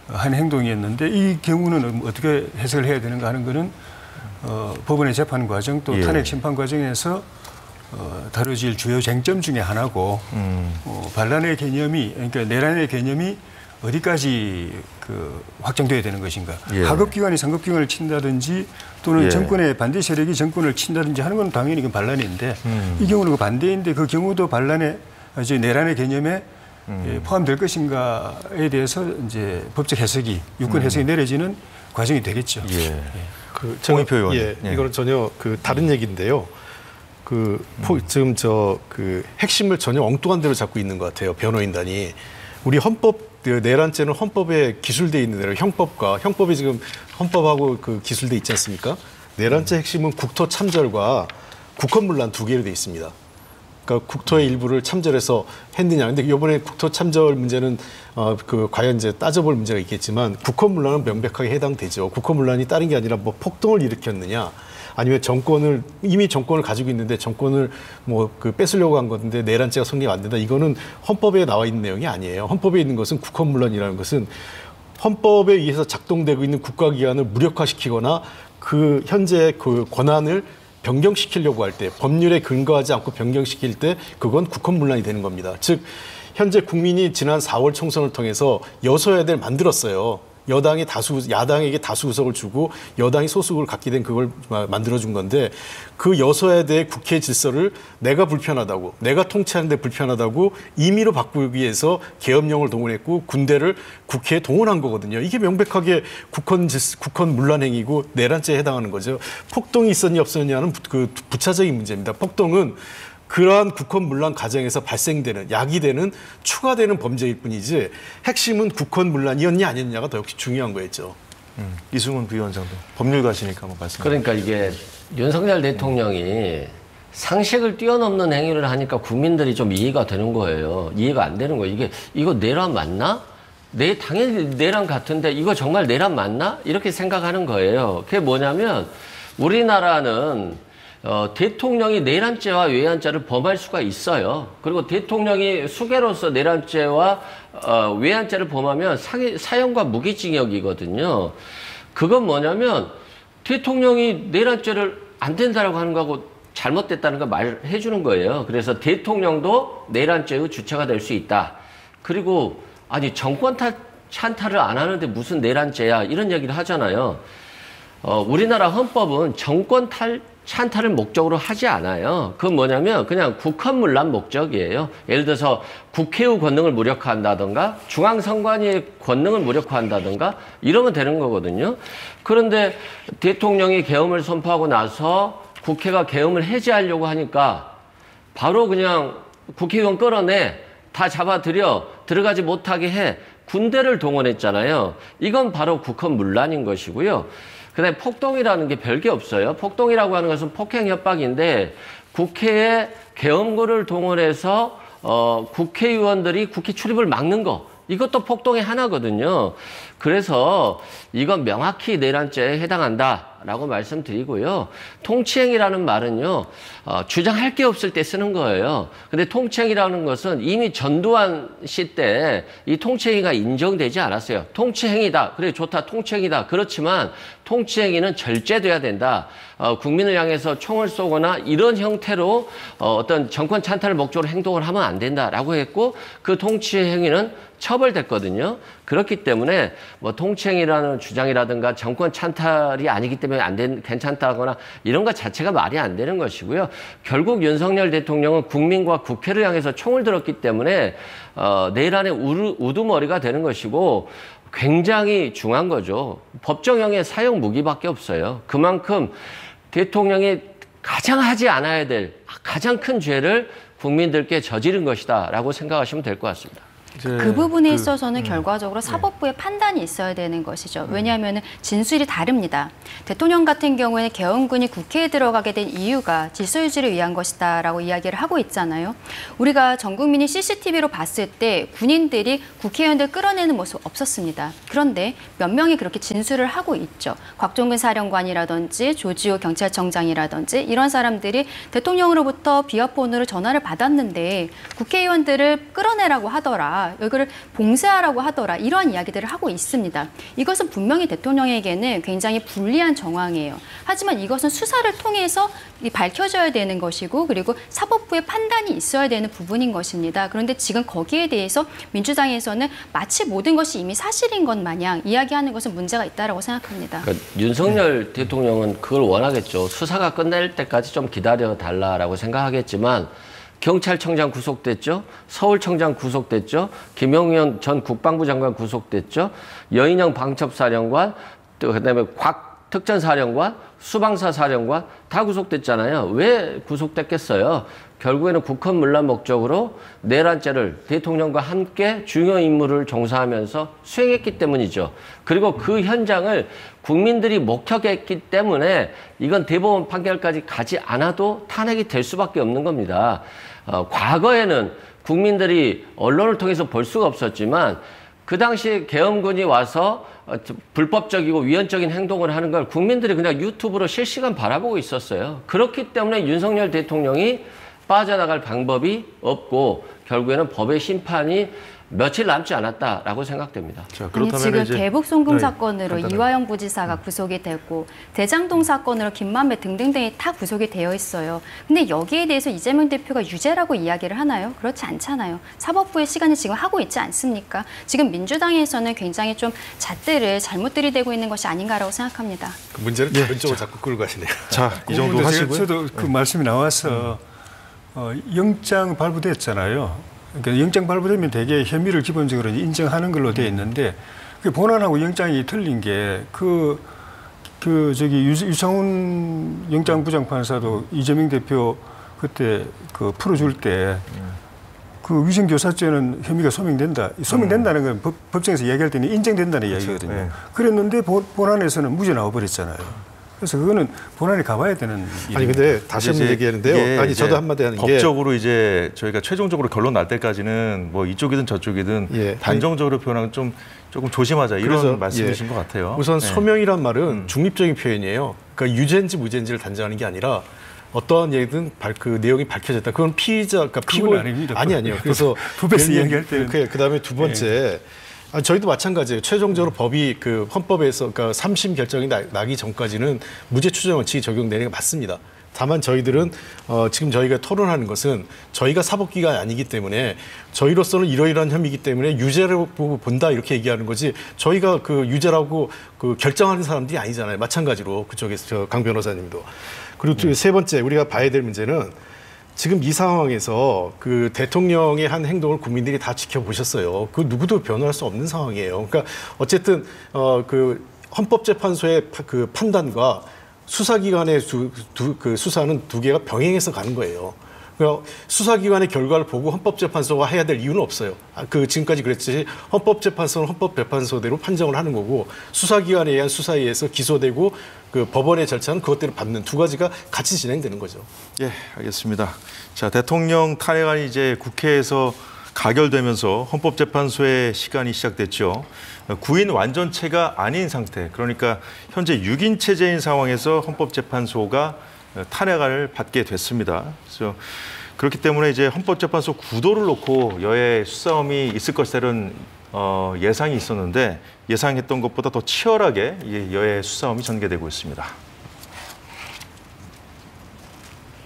한 행동이었는데, 이 경우는 어떻게 해석을 해야 되는가 하는 것은 법원의 재판 과정 또 탄핵 심판 과정에서 다뤄질 주요 쟁점 중에 하나고 반란의 개념이 그러니까 내란의 개념이 어디까지 확정돼야 되는 것인가. 예. 하급기관이 상급기관을 친다든지 또는 예. 정권의 반대 세력이 정권을 친다든지 하는 건 당연히 그 반란인데 이 경우는 그 반대인데 그 경우도 반란의 내란의 개념에 포함될 것인가에 대해서 이제 법적 해석이 유권 해석이 내려지는 과정이 되겠죠. 예. 홍익표 의원. 예, 이거는 전혀 다른 얘기인데요. 지금 핵심을 전혀 엉뚱한 대로 잡고 있는 것 같아요. 변호인단이. 우리 헌법 내란죄는 헌법에 기술돼 있는 대로 형법이 지금 헌법하고 기술돼 있지 않습니까? 내란죄 핵심은 국토 참절과 국헌문란 두 개로 돼 있습니다. 그러니까 국토의 일부를 참절해서 했느냐. 근데 이번에 국토 참절 문제는 과연 이제 따져볼 문제가 있겠지만 국헌문란은 명백하게 해당되죠. 국헌문란이 다른 게 아니라 뭐 폭동을 일으켰느냐. 아니면 이미 정권을 가지고 있는데 정권을 뺏으려고 한 건데 내란죄가 성립 안 된다. 이거는 헌법에 나와 있는 내용이 아니에요. 헌법에 있는 것은 국헌문란이라는 것은 헌법에 의해서 작동되고 있는 국가기관을 무력화시키거나 현재 권한을 변경시키려고 할 때 법률에 근거하지 않고 변경시킬 때 그건 국헌문란이 되는 겁니다. 즉 현재 국민이 지난 4월 총선을 통해서 여소야대를 만들었어요. 야당에게 다수 의석을 주고 여당이 소수를 갖게 된 그걸 만들어준 건데 그 여소야대의 국회 질서를 내가 불편하다고 내가 통치하는데 불편하다고 임의로 바꾸기 위해서 계엄령을 동원했고 군대를 국회에 동원한 거거든요. 이게 명백하게 국헌문란 행위고 내란죄에 해당하는 거죠. 폭동이 있었냐 없었냐는 부차적인 문제입니다. 폭동은 그러한 국헌문란 과정에서 발생되는 야기되는 추가되는 범죄일 뿐이지 핵심은 국헌문란이었냐 아니었냐가 더 역시 중요한 거였죠. 이승훈 부위원장도 법률가시니까 한번 말씀. 그러니까 이게 윤석열 대통령이 상식을 뛰어넘는 행위를 하니까 국민들이 좀 이해가 되는 거예요. 이해가 안 되는 거예요. 이거 내란 맞나? 당연히 내란 같은데 이거 정말 내란 맞나? 이렇게 생각하는 거예요. 그게 뭐냐면 우리나라는 대통령이 내란죄와 외환죄를 범할 수가 있어요. 그리고 대통령이 수괴로서 내란죄와 외환죄를 범하면 사형과 무기징역이거든요. 그건 뭐냐면 대통령이 내란죄를 안 된다라고 하는 거하고 잘못됐다는 걸 말해 주는 거예요. 그래서 대통령도 내란죄의 주체가 될 수 있다. 그리고 아니 정권 찬탈을 안 하는데 무슨 내란죄야 이런 얘기를 하잖아요. 우리나라 헌법은 정권 찬탈을 목적으로 하지 않아요. 그건 뭐냐면 그냥 국헌문란 목적이에요. 예를 들어서 국회의 권능을 무력화한다든가 중앙선관위의 권능을 무력화한다든가 이러면 되는 거거든요. 그런데 대통령이 계엄을 선포하고 나서 국회가 계엄을 해제하려고 하니까 바로 그냥 국회의원 끌어내 다 잡아들여 들어가지 못하게 해 군대를 동원했잖아요. 이건 바로 국헌문란인 것이고요. 그다음에 폭동이라는 게 별게 없어요. 폭동이라고 하는 것은 폭행 협박인데 국회에 계엄군을 동원해서 국회의원들이 국회 출입을 막는 거 이것도 폭동의 하나거든요. 그래서 이건 명확히 내란죄에 해당한다라고 말씀드리고요. 통치행위라는 말은요. 주장할 게 없을 때 쓰는 거예요. 근데 통치행위라는 것은 이미 전두환 씨 때 이 통치행위가 인정되지 않았어요. 통치행위다. 그래 좋다. 통치행위다. 그렇지만 통치행위는 절제돼야 된다. 국민을 향해서 총을 쏘거나 이런 형태로 어떤 정권 찬탈을 목적으로 행동을 하면 안 된다라고 했고 그 통치행위는 처벌됐거든요. 그렇기 때문에 뭐 통치행위라는 주장이라든가 정권 찬탈이 아니기 때문에 괜찮다거나 이런 것 자체가 말이 안 되는 것이고요. 결국 윤석열 대통령은 국민과 국회를 향해서 총을 들었기 때문에 내란의 우두머리가 되는 것이고 굉장히 중요한 거죠. 법정형의 사형 무기밖에 없어요. 그만큼 대통령이 가장 하지 않아야 될 가장 큰 죄를 국민들께 저지른 것이다라고 생각하시면 될 것 같습니다. 그 부분에 있어서는 결과적으로 사법부의 판단이 있어야 되는 것이죠. 왜냐하면 진술이 다릅니다. 대통령 같은 경우에는 계엄군이 국회에 들어가게 된 이유가 질서 유지를 위한 것이다라고 이야기를 하고 있잖아요. 우리가 전 국민이 CCTV로 봤을 때 군인들이 국회의원들 끌어내는 모습 없었습니다. 그런데 몇 명이 그렇게 진술을 하고 있죠. 곽종근 사령관이라든지 조지호 경찰청장이라든지 이런 사람들이 대통령으로부터 비화폰으로 전화를 받았는데 국회의원들을 끌어내라고 하더라. 하더라, 이거를 봉쇄하라고 하더라, 이러한 이야기들을 하고 있습니다. 이것은 분명히 대통령에게는 굉장히 불리한 정황이에요. 하지만 이것은 수사를 통해서 밝혀져야 되는 것이고, 그리고 사법부의 판단이 있어야 되는 부분인 것입니다. 그런데 지금 거기에 대해서 민주당에서는 마치 모든 것이 이미 사실인 것 마냥 이야기하는 것은 문제가 있다고 생각합니다. 그러니까 윤석열 대통령은 그걸 원하겠죠. 수사가 끝날 때까지 좀 기다려달라라고 생각하겠지만 경찰청장 구속됐죠. 서울청장 구속됐죠. 김용현 전 국방부 장관 구속됐죠. 여인영 방첩사령관, 또 그다음에 곽 특전사령관, 수방사 사령관 다 구속됐잖아요. 왜 구속됐겠어요? 결국에는 국헌 문란 목적으로 내란죄를 대통령과 함께 중요 임무를 종사하면서 수행했기 때문이죠. 그리고 그 현장을 국민들이 목격했기 때문에 이건 대법원 판결까지 가지 않아도 탄핵이 될 수밖에 없는 겁니다. 과거에는 국민들이 언론을 통해서 볼 수가 없었지만 그 당시 계엄군이 와서 불법적이고 위헌적인 행동을 하는 걸 국민들이 그냥 유튜브로 실시간 바라보고 있었어요. 그렇기 때문에 윤석열 대통령이 빠져나갈 방법이 없고 결국에는 법의 심판이 며칠 남지 않았다라고 생각됩니다. 자, 아니, 지금 대북 송금 네, 사건으로 이화영 부지사가 구속이 됐고 대장동 사건으로 김만배 등등등이 다 구속이 되어 있어요. 근데 여기에 대해서 이재명 대표가 유죄라고 이야기를 하나요? 그렇지 않잖아요. 사법부의 시간이 지금 하고 있지 않습니까? 지금 민주당에서는 굉장히 좀 잣대를 잘못 들이대고 있는 것이 아닌가라고 생각합니다. 그 문제는 다른 쪽으로 자꾸 끌고 가시네요. 자, 이 정도 하시고요. 저도 그 말씀이 나와서 영장 발부됐잖아요. 그러니까 영장 발부되면 대개 혐의를 기본적으로 인정하는 걸로 되어 있는데 그 본안하고 영장이 틀린 게 유상훈 영장부장판사도 이재명 대표 그때 그 풀어줄 때 그 위증교사죄는 혐의가 소명된다. 소명된다는 건 법정에서 이야기할 때는 인정된다는 이야기거든요. 네. 그랬는데 본안에서는 무죄 나와버렸잖아요. 그래서 그거는 본안에 가봐야 되는 일입니다. 아니 근데 다시 한번 얘기하는데요. 아니 저도 한마디 하는 게 법적으로 이제 저희가 최종적으로 결론 날 때까지는 뭐 이쪽이든 저쪽이든 단정적으로 표현하면 조금 조심하자 이런 말씀이신 것 같아요. 우선 소명이란 말은 중립적인 표현이에요. 그러니까 유죄인지 무죄인지를 단정하는 게 아니라 어떠한 얘기든 그 내용이 밝혀졌다. 그건 피의자, 그러니까 피고 아닙니다. 아니에요. 그래서 법에서 이야기할 때는 그다음에 두 번째. 저희도 마찬가지예요. 최종적으로 법이 그 헌법에서 그러니까 3심 결정이 나기 전까지는 무죄 추정 원칙이 적용되는 게 맞습니다. 다만 저희들은 지금 저희가 토론하는 것은 저희가 사법기관이 아니기 때문에 저희로서는 이러이러한 혐의이기 때문에 유죄라고 본다 이렇게 얘기하는 거지 저희가 그 유죄라고 그 결정하는 사람들이 아니잖아요. 마찬가지로 그쪽에서 강 변호사님도. 그리고 세 번째 우리가 봐야 될 문제는 지금 이 상황에서 그 대통령의 한 행동을 국민들이 다 지켜보셨어요. 그 누구도 변호할 수 없는 상황이에요. 그러니까 어쨌든 그 헌법재판소의 그 판단과 수사기관의 그 수사는 두 개가 병행해서 가는 거예요. 그러니까 수사기관의 결과를 보고 헌법재판소가 해야 될 이유는 없어요. 그 지금까지 그랬듯이 헌법재판소는 헌법재판소대로 판정을 하는 거고 수사기관에 의한 수사에 의해서 기소되고 그 법원의 절차는 그것대로 받는 두 가지가 같이 진행되는 거죠. 예, 알겠습니다. 자, 대통령 탄핵안이 이제 국회에서 가결되면서 헌법재판소의 시간이 시작됐죠. 9인 완전체가 아닌 상태, 그러니까 현재 6인 체제인 상황에서 헌법재판소가 탄핵안을 받게 됐습니다. 그래서 그렇기 때문에 이제 헌법재판소 구도를 놓고 여야 수싸움이 있을 것이라는 예상이 있었는데 예상했던 것보다 더 치열하게 여야 수싸움이 전개되고 있습니다.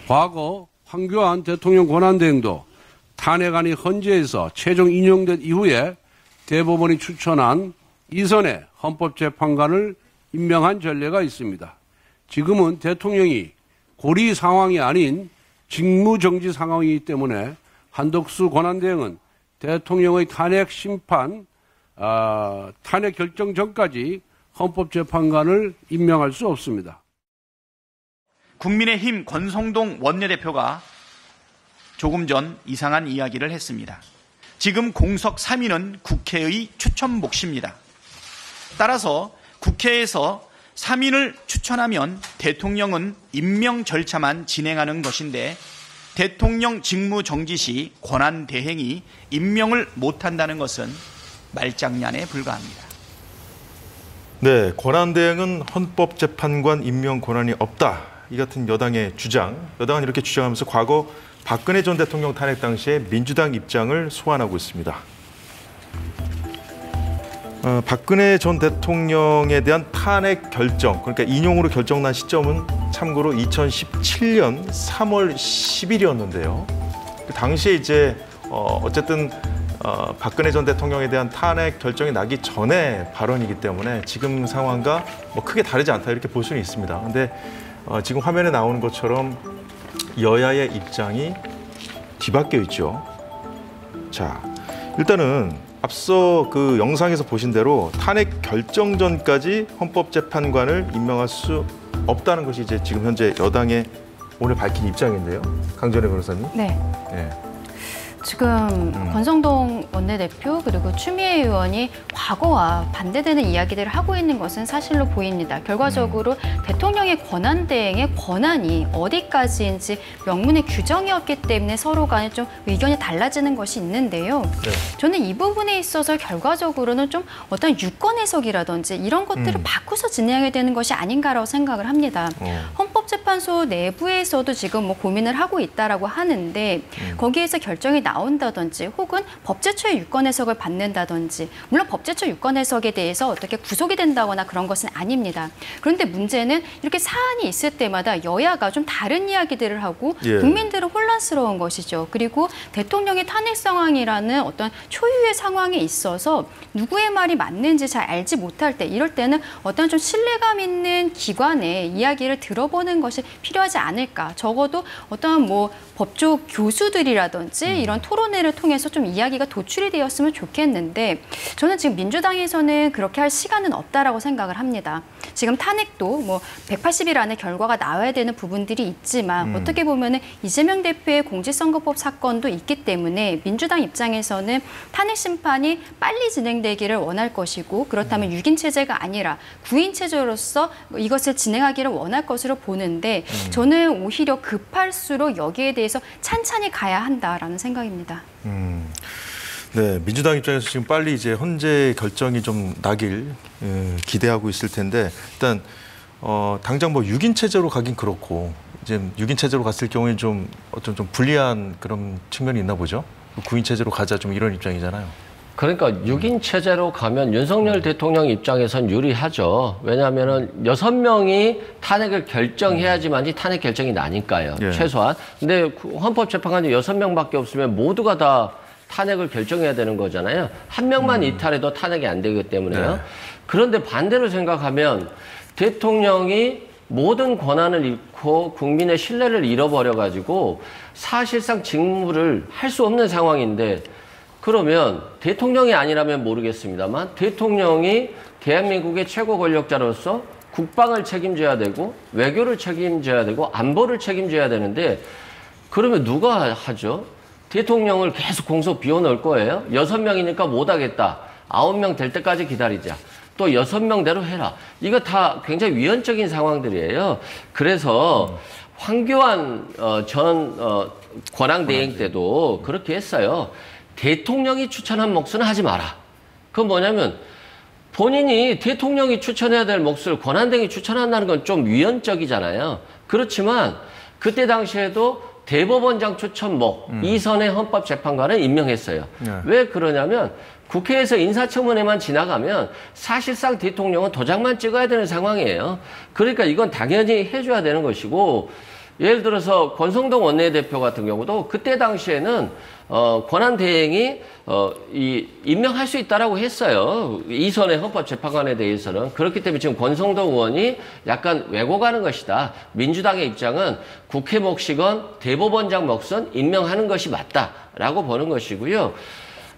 과거 황교안 대통령 권한대행도 탄핵안이 헌재에서 최종 인용된 이후에 대법원이 추천한 이선의 헌법재판관을 임명한 전례가 있습니다. 지금은 대통령이 고리 상황이 아닌 직무정지 상황이기 때문에 한덕수 권한대행은 대통령의 탄핵 심판, 탄핵 결정 전까지 헌법재판관을 임명할 수 없습니다. 국민의힘 권성동 원내대표가 조금 전 이상한 이야기를 했습니다. 지금 공석 3인은 국회의 추천 몫입니다. 따라서 국회에서 3인을 추천하면 대통령은 임명 절차만 진행하는 것인데 대통령 직무 정지 시 권한 대행이 임명을 못한다는 것은 말장난에 불과합니다. 네, 권한 대행은 헌법재판관 임명 권한이 없다. 이 같은 여당의 주장. 여당은 이렇게 주장하면서 과거 박근혜 전 대통령 탄핵 당시에 민주당 입장을 소환하고 있습니다. 박근혜 전 대통령에 대한 탄핵 결정, 그러니까 인용으로 결정난 시점은 참고로 2017년 3월 10일이었는데요. 그 당시에 이제 어쨌든 박근혜 전 대통령에 대한 탄핵 결정이 나기 전에 발언이기 때문에 지금 상황과 뭐 크게 다르지 않다 이렇게 볼 수는 있습니다. 근데 지금 화면에 나오는 것처럼 여야의 입장이 뒤바뀌어 있죠. 자, 일단은 앞서 그 영상에서 보신 대로 탄핵 결정 전까지 헌법재판관을 임명할 수 없다는 것이 이제 지금 현재 여당의 오늘 밝힌 입장인데요. 강전혜 변호사님. 네. 네. 지금 권성동 원내대표 그리고 추미애 의원이 과거와 반대되는 이야기들을 하고 있는 것은 사실로 보입니다. 결과적으로 대통령의 권한대행의 권한이 어디까지인지 명문의 규정이 없기 때문에 서로 간에 좀 의견이 달라지는 것이 있는데요. 네. 저는 이 부분에 있어서 결과적으로는 좀 어떤 유권 해석이라든지 이런 것들을 바꾸서 진행해야 되는 것이 아닌가라고 생각을 합니다. 헌법재판소 내부에서도 지금 뭐 고민을 하고 있다라고 하는데 거기에서 결정이 나온다든지 혹은 법제처의 유권 해석을 받는다든지 물론 법제처 유권 해석에 대해서 어떻게 구속이 된다거나 그런 것은 아닙니다. 그런데 문제는 이렇게 사안이 있을 때마다 여야가 좀 다른 이야기들을 하고 국민들은 혼란스러운 것이죠. 그리고 대통령의 탄핵 상황이라는 어떤 초유의 상황에 있어서 누구의 말이 맞는지 잘 알지 못할 때 이럴 때는 어떤 좀 신뢰감 있는 기관의 이야기를 들어보는 것이 필요하지 않을까. 적어도 어떤 뭐 법조 교수들이라든지 이런 토론회를 통해서 좀 이야기가 도출이 되었으면 좋겠는데 저는 지금 민주당에서는 그렇게 할 시간은 없다라고 생각을 합니다. 지금 탄핵도 뭐 180일 안에 결과가 나와야 되는 부분들이 있지만 어떻게 보면은 이재명 대표의 공직선거법 사건도 있기 때문에 민주당 입장에서는 탄핵 심판이 빨리 진행되기를 원할 것이고 그렇다면 6인 체제가 아니라 9인 체제로서 이것을 진행하기를 원할 것으로 보는데 저는 오히려 급할수록 여기에 대해서 찬찬히 가야 한다라는 생각입니다. 네, 민주당 입장에서 지금 빨리 이제 헌재 결정이 좀 나길 기대하고 있을 텐데 일단 당장 뭐 6인 체제로 가긴 그렇고 이제 6인 체제로 갔을 경우에 좀 어떤 좀 불리한 그런 측면이 있나 보죠. 9인 체제로 가자 좀 이런 입장이잖아요. 그러니까 6인 체제로 가면 윤석열 대통령 입장에선 유리하죠. 왜냐하면은 6명이 탄핵을 결정해야지만이 탄핵 결정이 나니까요. 최소한. 근데 헌법재판관이 6명밖에 없으면 모두가 다 탄핵을 결정해야 되는 거잖아요. 한 명만 이탈해도 탄핵이 안 되기 때문에요. 그런데 반대로 생각하면 대통령이 모든 권한을 잃고 국민의 신뢰를 잃어버려가지고 사실상 직무를 할 수 없는 상황인데 그러면 대통령이 아니라면 모르겠습니다만 대통령이 대한민국의 최고 권력자로서 국방을 책임져야 되고 외교를 책임져야 되고 안보를 책임져야 되는데 그러면 누가 하죠? 대통령을 계속 공석 비워넣을 거예요? 6명이니까 못하겠다. 9명 될 때까지 기다리자. 또 6명대로 해라. 이거 다 굉장히 위헌적인 상황들이에요. 그래서 황교안 전 권한대행 때도 그렇게 했어요. 대통령이 추천한 몫은 하지 마라. 그건 뭐냐면 본인이 대통령이 추천해야 될 몫을 권한대행이 추천한다는 건 좀 위헌적이잖아요. 그렇지만 그때 당시에도 대법원장 추천목 이선의 헌법재판관을 임명했어요. 왜 그러냐면 국회에서 인사청문회만 지나가면 사실상 대통령은 도장만 찍어야 되는 상황이에요. 그러니까 이건 당연히 해줘야 되는 것이고 예를 들어서 권성동 원내대표 같은 경우도 그때 당시에는 권한대행이 임명할 수 있다라고 했어요. 이선의 헌법재판관에 대해서는. 그렇기 때문에 지금 권성동 의원이 약간 왜곡하는 것이다. 민주당의 입장은 국회 몫이건 대법원장 몫은 임명하는 것이 맞다라고 보는 것이고요.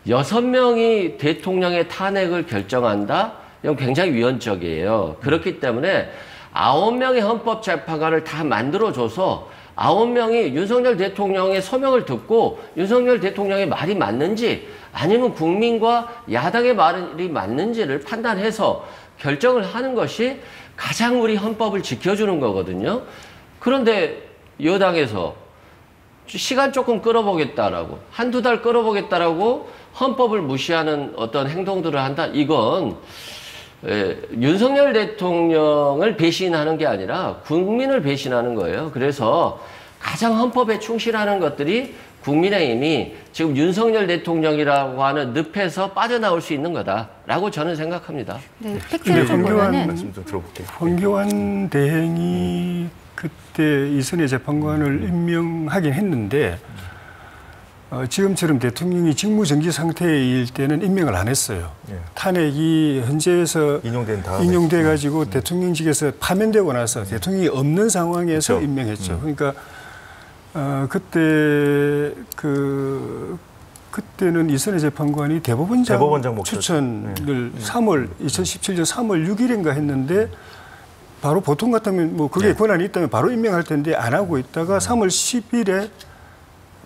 6명이 대통령의 탄핵을 결정한다? 이건 굉장히 위헌적이에요. 그렇기 때문에 9명의 헌법재판관을 다 만들어줘서 9명이 윤석열 대통령의 서명을 듣고 윤석열 대통령의 말이 맞는지 아니면 국민과 야당의 말이 맞는지를 판단해서 결정을 하는 것이 가장 우리 헌법을 지켜주는 거거든요. 그런데 여당에서 시간 조금 끌어보겠다라고 한두 달 끌어보겠다라고 헌법을 무시하는 어떤 행동들을 한다. 이건 윤석열 대통령을 배신하는 게 아니라 국민을 배신하는 거예요. 그래서 가장 헌법에 충실하는 것들이 국민의힘이 지금 윤석열 대통령이라고 하는 늪에서 빠져나올 수 있는 거다라고 저는 생각합니다. 네, 팩트를 좀 보면은 말씀 좀 들어볼게요. 황교안 대행이 그때 이선희 재판관을 임명하긴 했는데 지금처럼 대통령이 직무정지 상태일 때는 임명을 안 했어요. 예. 탄핵이 헌재에서 인용돼 가지고 대통령직에서 파면되고 나서 대통령이 없는 상황에서 그렇죠. 임명했죠. 그러니까 그때 그때는 이선희 재판관이 대법원장 추천을 2017년 3월 6일인가 했는데 바로 보통 같으면 뭐 그게 권한이 있다면 바로 임명할 텐데 안 하고 있다가 3월 10일에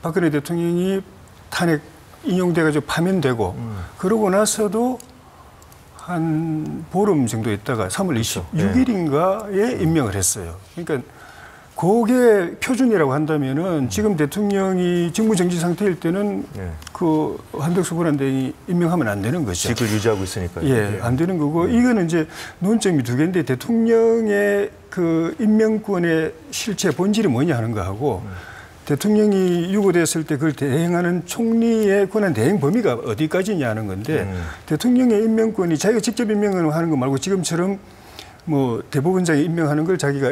박근혜 대통령이 탄핵 인용돼가지고 파면되고 그러고 나서도 한 보름 정도 있다가 3월 26일인가에 임명을 했어요. 그러니까 그게 표준이라고 한다면은 지금 대통령이 직무정지 상태일 때는 그 한덕수 권한대행이 임명하면 안 되는 거죠. 직을 유지하고 있으니까요. 예, 안 되는 거고 이거는 이제 논점이 두 개인데 대통령의 그 임명권의 실체 본질이 뭐냐 하는 거하고 대통령이 유고됐을 때 그걸 대행하는 총리의 권한 대행 범위가 어디까지냐 하는 건데 대통령의 임명권이 자기가 직접 임명을 하는 거 말고 지금처럼 뭐 대법원장이 임명하는 걸 자기가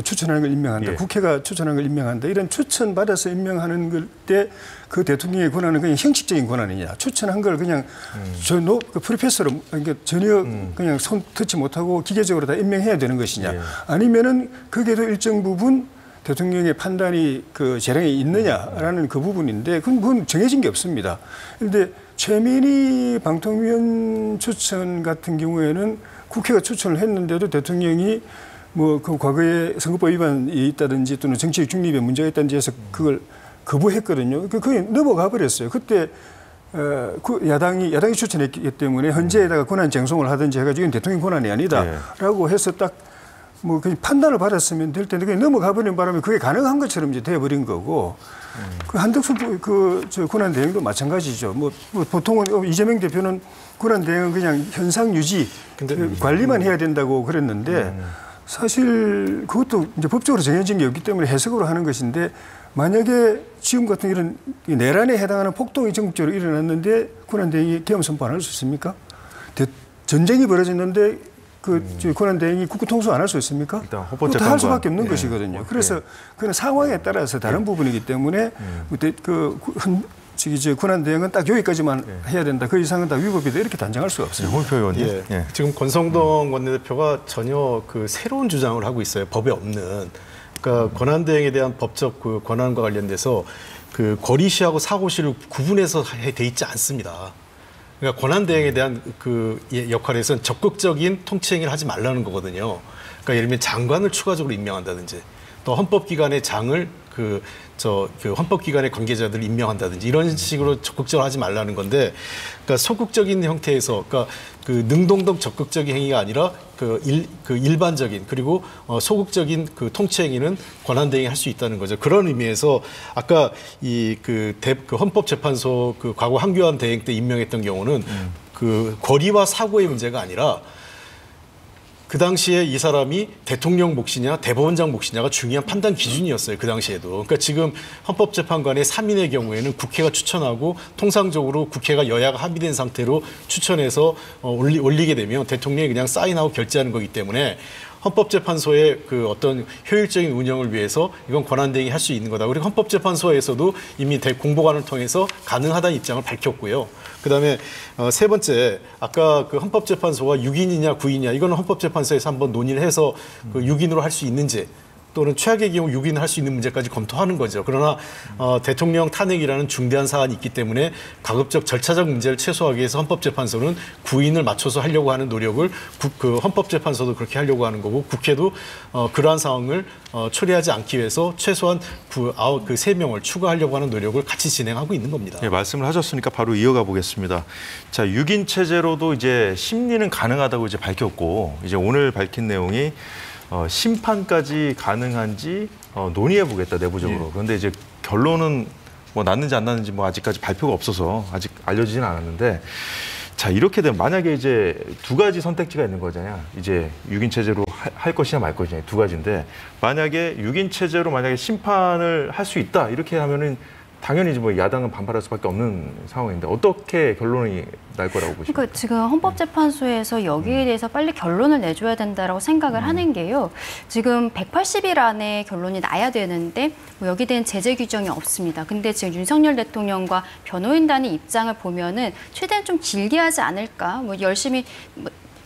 추천하는 걸 임명한다. 국회가 추천하는 걸 임명한다. 이런 추천받아서 임명하는 걸 때 그 대통령의 권한은 그냥 형식적인 권한이냐. 추천한 걸 그냥 그 프로페서로 그러니까 전혀 그냥 손 터치 못하고 기계적으로 다 임명해야 되는 것이냐. 아니면은 거기에도 일정 부분 대통령의 판단이 그 재량이 있느냐라는 그 부분인데 그건 정해진 게 없습니다. 그런데 최민희 방통위원 추천 같은 경우에는 국회가 추천을 했는데도 대통령이 뭐 그 과거에 선거법 위반이 있다든지 또는 정치적 중립에 문제가 있다든지 해서 그걸 거부했거든요. 그게 넘어가 버렸어요. 그때 그 야당이 추천했기 때문에 헌재에다가 권한 쟁송을 하든지 해가지고 이건 대통령 권한이 아니다라고 해서 딱 뭐 그냥 판단을 받았으면 될 텐데 그게 넘어가 버린 바람에 그게 가능한 것처럼 이제 돼버린 거고 그 한덕수 저 권한 대행도 마찬가지죠. 뭐 보통은 이재명 대표는 권한 대행은 그냥 현상 유지 관리만 해야 된다고 그랬는데 사실 그것도 이제 법적으로 정해진 게 없기 때문에 해석으로 하는 것인데 만약에 지금 같은 이런 내란에 해당하는 폭동이 전국적으로 일어났는데 권한 대행이 계엄 선포 안 할 수 있습니까? 전쟁이 벌어졌는데 그 권한 대행이 국고 통수 안 할 수 있습니까? 다 할 수밖에 없는 것이거든요. 그래서 그런 상황에 따라서 다른 부분이기 때문에 권한 대행은 딱 여기까지만 해야 된다. 그 이상은 다 위법이다. 이렇게 단정할 수가 없습니다. 홍표 의원님. 지금 권성동 원내대표가 전혀 그 새로운 주장을 하고 있어요. 법에 없는. 그러니까 권한 대행에 대한 법적 그 권한과 관련돼서 그 거리시하고 사고시를 구분해서 돼 있지 않습니다. 그러니까 권한 대행에 대한 그 역할에서는 적극적인 통치행위를 하지 말라는 거거든요. 그러니까 예를 들면 장관을 추가적으로 임명한다든지 또 헌법기관의 장을 그 헌법기관의 관계자들을 임명한다든지 이런 식으로 적극적으로 하지 말라는 건데, 그러니까 소극적인 형태에서, 그러니까 그 능동적 적극적인 행위가 아니라 그 일반적인 그리고 소극적인 그 통치 행위는 권한 대행이 할 수 있다는 거죠. 그런 의미에서 아까 그 헌법재판소 그 과거 황교안 대행 때 임명했던 경우는 그 거리와 사고의 문제가 아니라 그 당시에 이 사람이 대통령 몫이냐 대법원장 몫이냐가 중요한 판단 기준이었어요. 그 당시에도. 그러니까 지금 헌법재판관의 3인의 경우에는 국회가 추천하고 통상적으로 국회가 여야가 합의된 상태로 추천해서 올리게 되면 대통령이 그냥 사인하고 결재하는 거기 때문에 헌법재판소의 그 어떤 효율적인 운영을 위해서 이건 권한대행이 할 수 있는 거다. 그리고 헌법재판소에서도 이미 공보관을 통해서 가능하다는 입장을 밝혔고요. 그다음에 세 번째, 아까 그 헌법재판소가 6인이냐 9인이냐 이거는 헌법재판소에서 한번 논의를 해서 그 6인으로 할 수 있는지 또는 최악의 경우 6인을 할 수 있는 문제까지 검토하는 거죠. 그러나 대통령 탄핵이라는 중대한 사안이 있기 때문에 가급적 절차적 문제를 최소화하기 위해서 헌법재판소는 9인을 맞춰서 하려고 하는 노력을 그 헌법재판소도 그렇게 하려고 하는 거고 국회도 그러한 상황을 초래하지 않기 위해서 최소한 그 3명을 추가하려고 하는 노력을 같이 진행하고 있는 겁니다. 네, 말씀을 하셨으니까 바로 이어가 보겠습니다. 자, 6인 체제로도 이제 심리는 가능하다고 이제 밝혔고 이제 오늘 밝힌 내용이 심판까지 가능한지 논의해 보겠다 내부적으로. 그런데 이제 결론은 뭐 났는지 안 났는지 뭐 아직까지 발표가 없어서 아직 알려지진 않았는데, 자, 이렇게 되면 만약에 이제 두 가지 선택지가 있는 거잖아요. 이제 6인 체제로 할 것이냐 말 것이냐 두 가지인데, 만약에 6인 체제로 만약에 심판을 할 수 있다 이렇게 하면은 당연히 뭐 야당은 반발할 수밖에 없는 상황인데 어떻게 결론이 날 거라고 보십니까? 그러니까 지금 헌법재판소에서 여기에 대해서 빨리 결론을 내줘야 된다라고 생각을 하는 게요. 지금 180일 안에 결론이 나야 되는데 뭐 여기에 대한 제재 규정이 없습니다. 근데 지금 윤석열 대통령과 변호인단의 입장을 보면은 최대한 좀 길게 하지 않을까? 뭐 열심히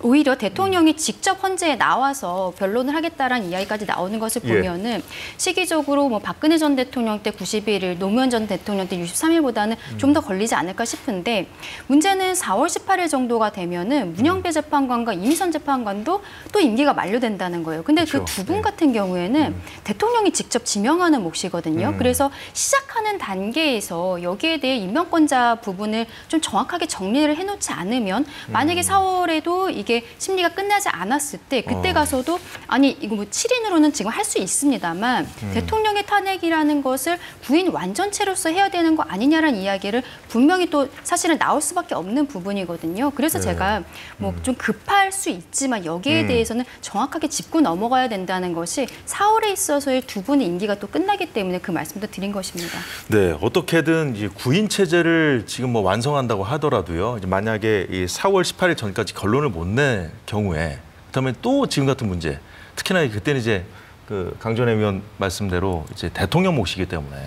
오히려 대통령이 직접 헌재에 나와서 변론을 하겠다라는 이야기까지 나오는 것을 보면은 시기적으로 뭐 박근혜 전 대통령 때 91일, 노무현 전 대통령 때 63일보다는 좀 더 걸리지 않을까 싶은데 문제는 4월 18일 정도가 되면은 문영배 재판관과 이미선 재판관도 또 임기가 만료된다는 거예요. 근데 그 두 분 같은 경우에는 대통령이 직접 지명하는 몫이거든요. 그래서 시작하는 단계에서 여기에 대해 임명권자 부분을 좀 정확하게 정리를 해놓지 않으면 만약에 4월에도 이게 심리가 끝나지 않았을 때 그때 가서도 아니 이거 뭐 7인으로는 지금 할 수 있습니다만 대통령의 탄핵이라는 것을 구인 완전체로서 해야 되는 거 아니냐라는 이야기를 분명히 또 사실은 나올 수밖에 없는 부분이거든요. 그래서 제가 뭐 좀 급할 수 있지만 여기에 대해서는 정확하게 짚고 넘어가야 된다는 것이 4월에 있어서의 두 분의 임기가 또 끝나기 때문에 그 말씀도 드린 것입니다. 네, 어떻게든 이제 구인 체제를 지금 뭐 완성한다고 하더라도요. 이제 만약에 이 4월 18일 전까지 결론을 못 낼 경우에 그다음에 또 지금 같은 문제, 특히나 그때는 이제 그 강전혜 위원 말씀대로 이제 대통령 몫이기 때문에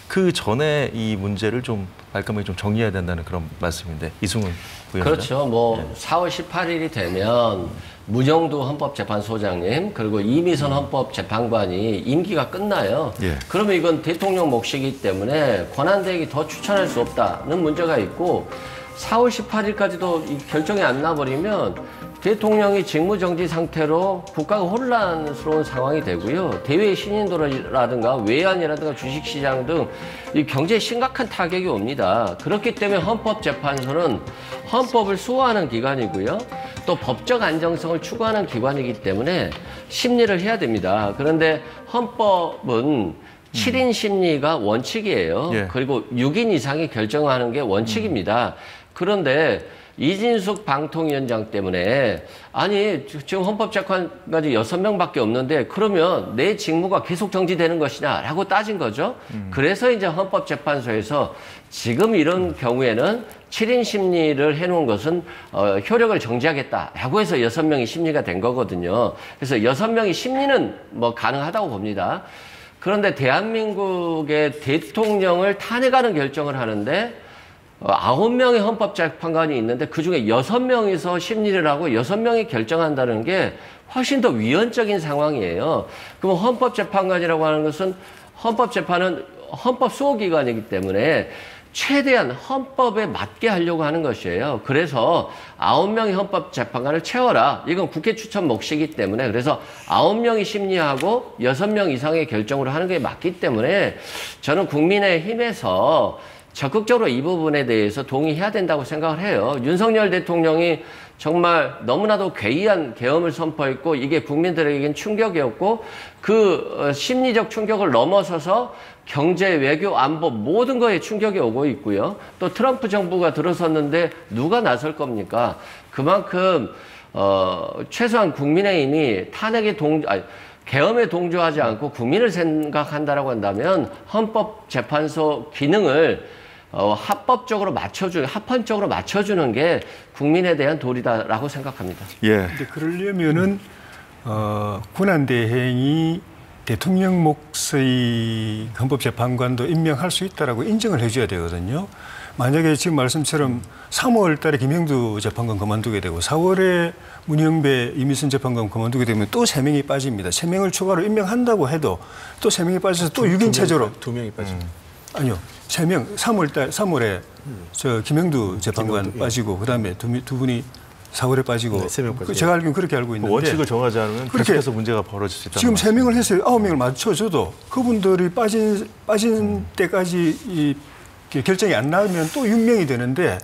그 전에 이 문제를 좀 깔끔하게 좀 정리해야 된다는 그런 말씀인데 이승훈 의원님. 그렇죠. 뭐 4월 18일이 되면 문영두 헌법재판소장님 그리고 이미선 헌법재판관이 임기가 끝나요. 그러면 이건 대통령 몫이기 때문에 권한대행이 더 추천할 수 없다는 문제가 있고 4월 18일까지도 이 결정이 안 나버리면 대통령이 직무정지 상태로 국가가 혼란스러운 상황이 되고요. 대외 신인도라든가 외환이라든가 주식시장 등 이 경제에 심각한 타격이 옵니다. 그렇기 때문에 헌법재판소는 헌법을 수호하는 기관이고요. 또 법적 안정성을 추구하는 기관이기 때문에 심리를 해야 됩니다. 그런데 헌법은 7인 심리가 원칙이에요. 그리고 6인 이상이 결정하는 게 원칙입니다. 그런데 이진숙 방통위원장 때문에 아니 지금 헌법재판관이 6명밖에 없는데 그러면 내 직무가 계속 정지되는 것이냐라고 따진 거죠. 그래서 이제 헌법재판소에서 지금 이런 경우에는 7인 심리를 해놓은 것은 효력을 정지하겠다라고 해서 6명이 심리가 된 거거든요. 그래서 6명이 심리는 뭐 가능하다고 봅니다. 그런데 대한민국의 대통령을 탄핵하는 결정을 하는데 9명의 헌법재판관이 있는데 그중에 6명이서 심리를 하고 6명이 결정한다는 게 훨씬 더 위헌적인 상황이에요. 그럼 헌법재판관이라고 하는 것은 헌법재판은 헌법 수호기관이기 때문에 최대한 헌법에 맞게 하려고 하는 것이에요. 그래서 9명의 헌법재판관을 채워라. 이건 국회 추천 몫이기 때문에 그래서 9명이 심리하고 6명 이상의 결정으로 하는 게 맞기 때문에 저는 국민의힘에서 적극적으로 이 부분에 대해서 동의해야 된다고 생각을 해요. 윤석열 대통령이 정말 너무나도 괴이한 계엄을 선포했고 이게 국민들에게는 충격이었고 그 심리적 충격을 넘어서서 경제, 외교, 안보 모든 거에 충격이 오고 있고요. 또 트럼프 정부가 들어섰는데 누가 나설 겁니까? 그만큼 최소한 국민의힘이 계엄에 동조하지 않고 국민을 생각한다라고 한다면 헌법재판소 기능을 합법적으로 합헌적으로 맞춰주는 게 국민에 대한 도리다라고 생각합니다. 근데 그러려면은 권한대행이 대통령 몫의 헌법재판관도 임명할 수 있다라고 인정을 해줘야 되거든요. 만약에 지금 말씀처럼 3월 달에 김형두 재판관 그만두게 되고 4월에 문영배, 이미선 재판관 그만두게 되면 또 3명이 빠집니다. 3명을 추가로 임명한다고 해도 또 3명이 빠져서 또 6인 체제로. 2명이 빠집니다. 아니요. 3명, 3월에 저 김형두 재판관 빠지고 그다음에 두 분이 4월에 빠지고 3명 빠지고. 제가 알기로는 그렇게 알고 있는데 원칙을 정하지 않으면 계속해서 문제가 벌어질 수 있다. 지금 3명을 해서 9명을 맞춰줘도 그분들이 빠진 때까지 결정이 안 나오면 또 6명이 되는데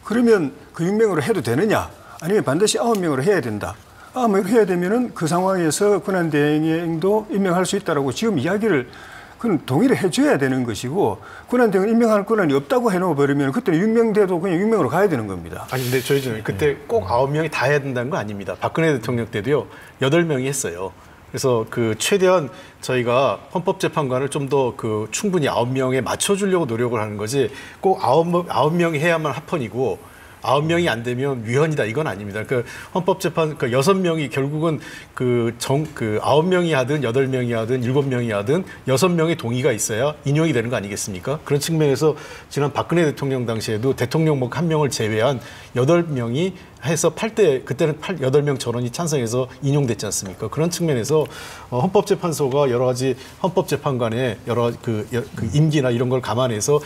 그러면 그 6명으로 해도 되느냐? 아니면 반드시 9명으로 해야 된다. 9명으로 해야 되면은 그 상황에서 권한대행도 임명할 수 있다라고 지금 이야기를 그건 동의를 해줘야 되는 것이고 권한대행을 임명할 권한이 없다고 해놓아 버리면 그때는 6명 돼도 그냥 6명으로 가야 되는 겁니다. 아니 근데 저희 그때 꼭 9명이 다 해야 된다는 거 아닙니다. 박근혜 대통령 때도요 8명이 했어요. 그래서 그 최대한 저희가 헌법재판관을 좀 더 그 충분히 9명에 맞춰주려고 노력을 하는 거지 꼭 9명이 해야만 합헌이고 9명이 안 되면 위헌이다 이건 아닙니다. 그 헌법재판 그 6명이 결국은 그 9명이 하든 8명이 하든 7명이 하든 6명의 동의가 있어야 인용이 되는 거 아니겠습니까? 그런 측면에서 지난 박근혜 대통령 당시에도 대통령 뭐 1명을 제외한 8명이 해서 8대 그때는 8명 전원이 찬성해서 인용됐지 않습니까? 그런 측면에서 헌법재판소가 여러 가지 헌법재판관의 여러 그 임기나 이런 걸 감안해서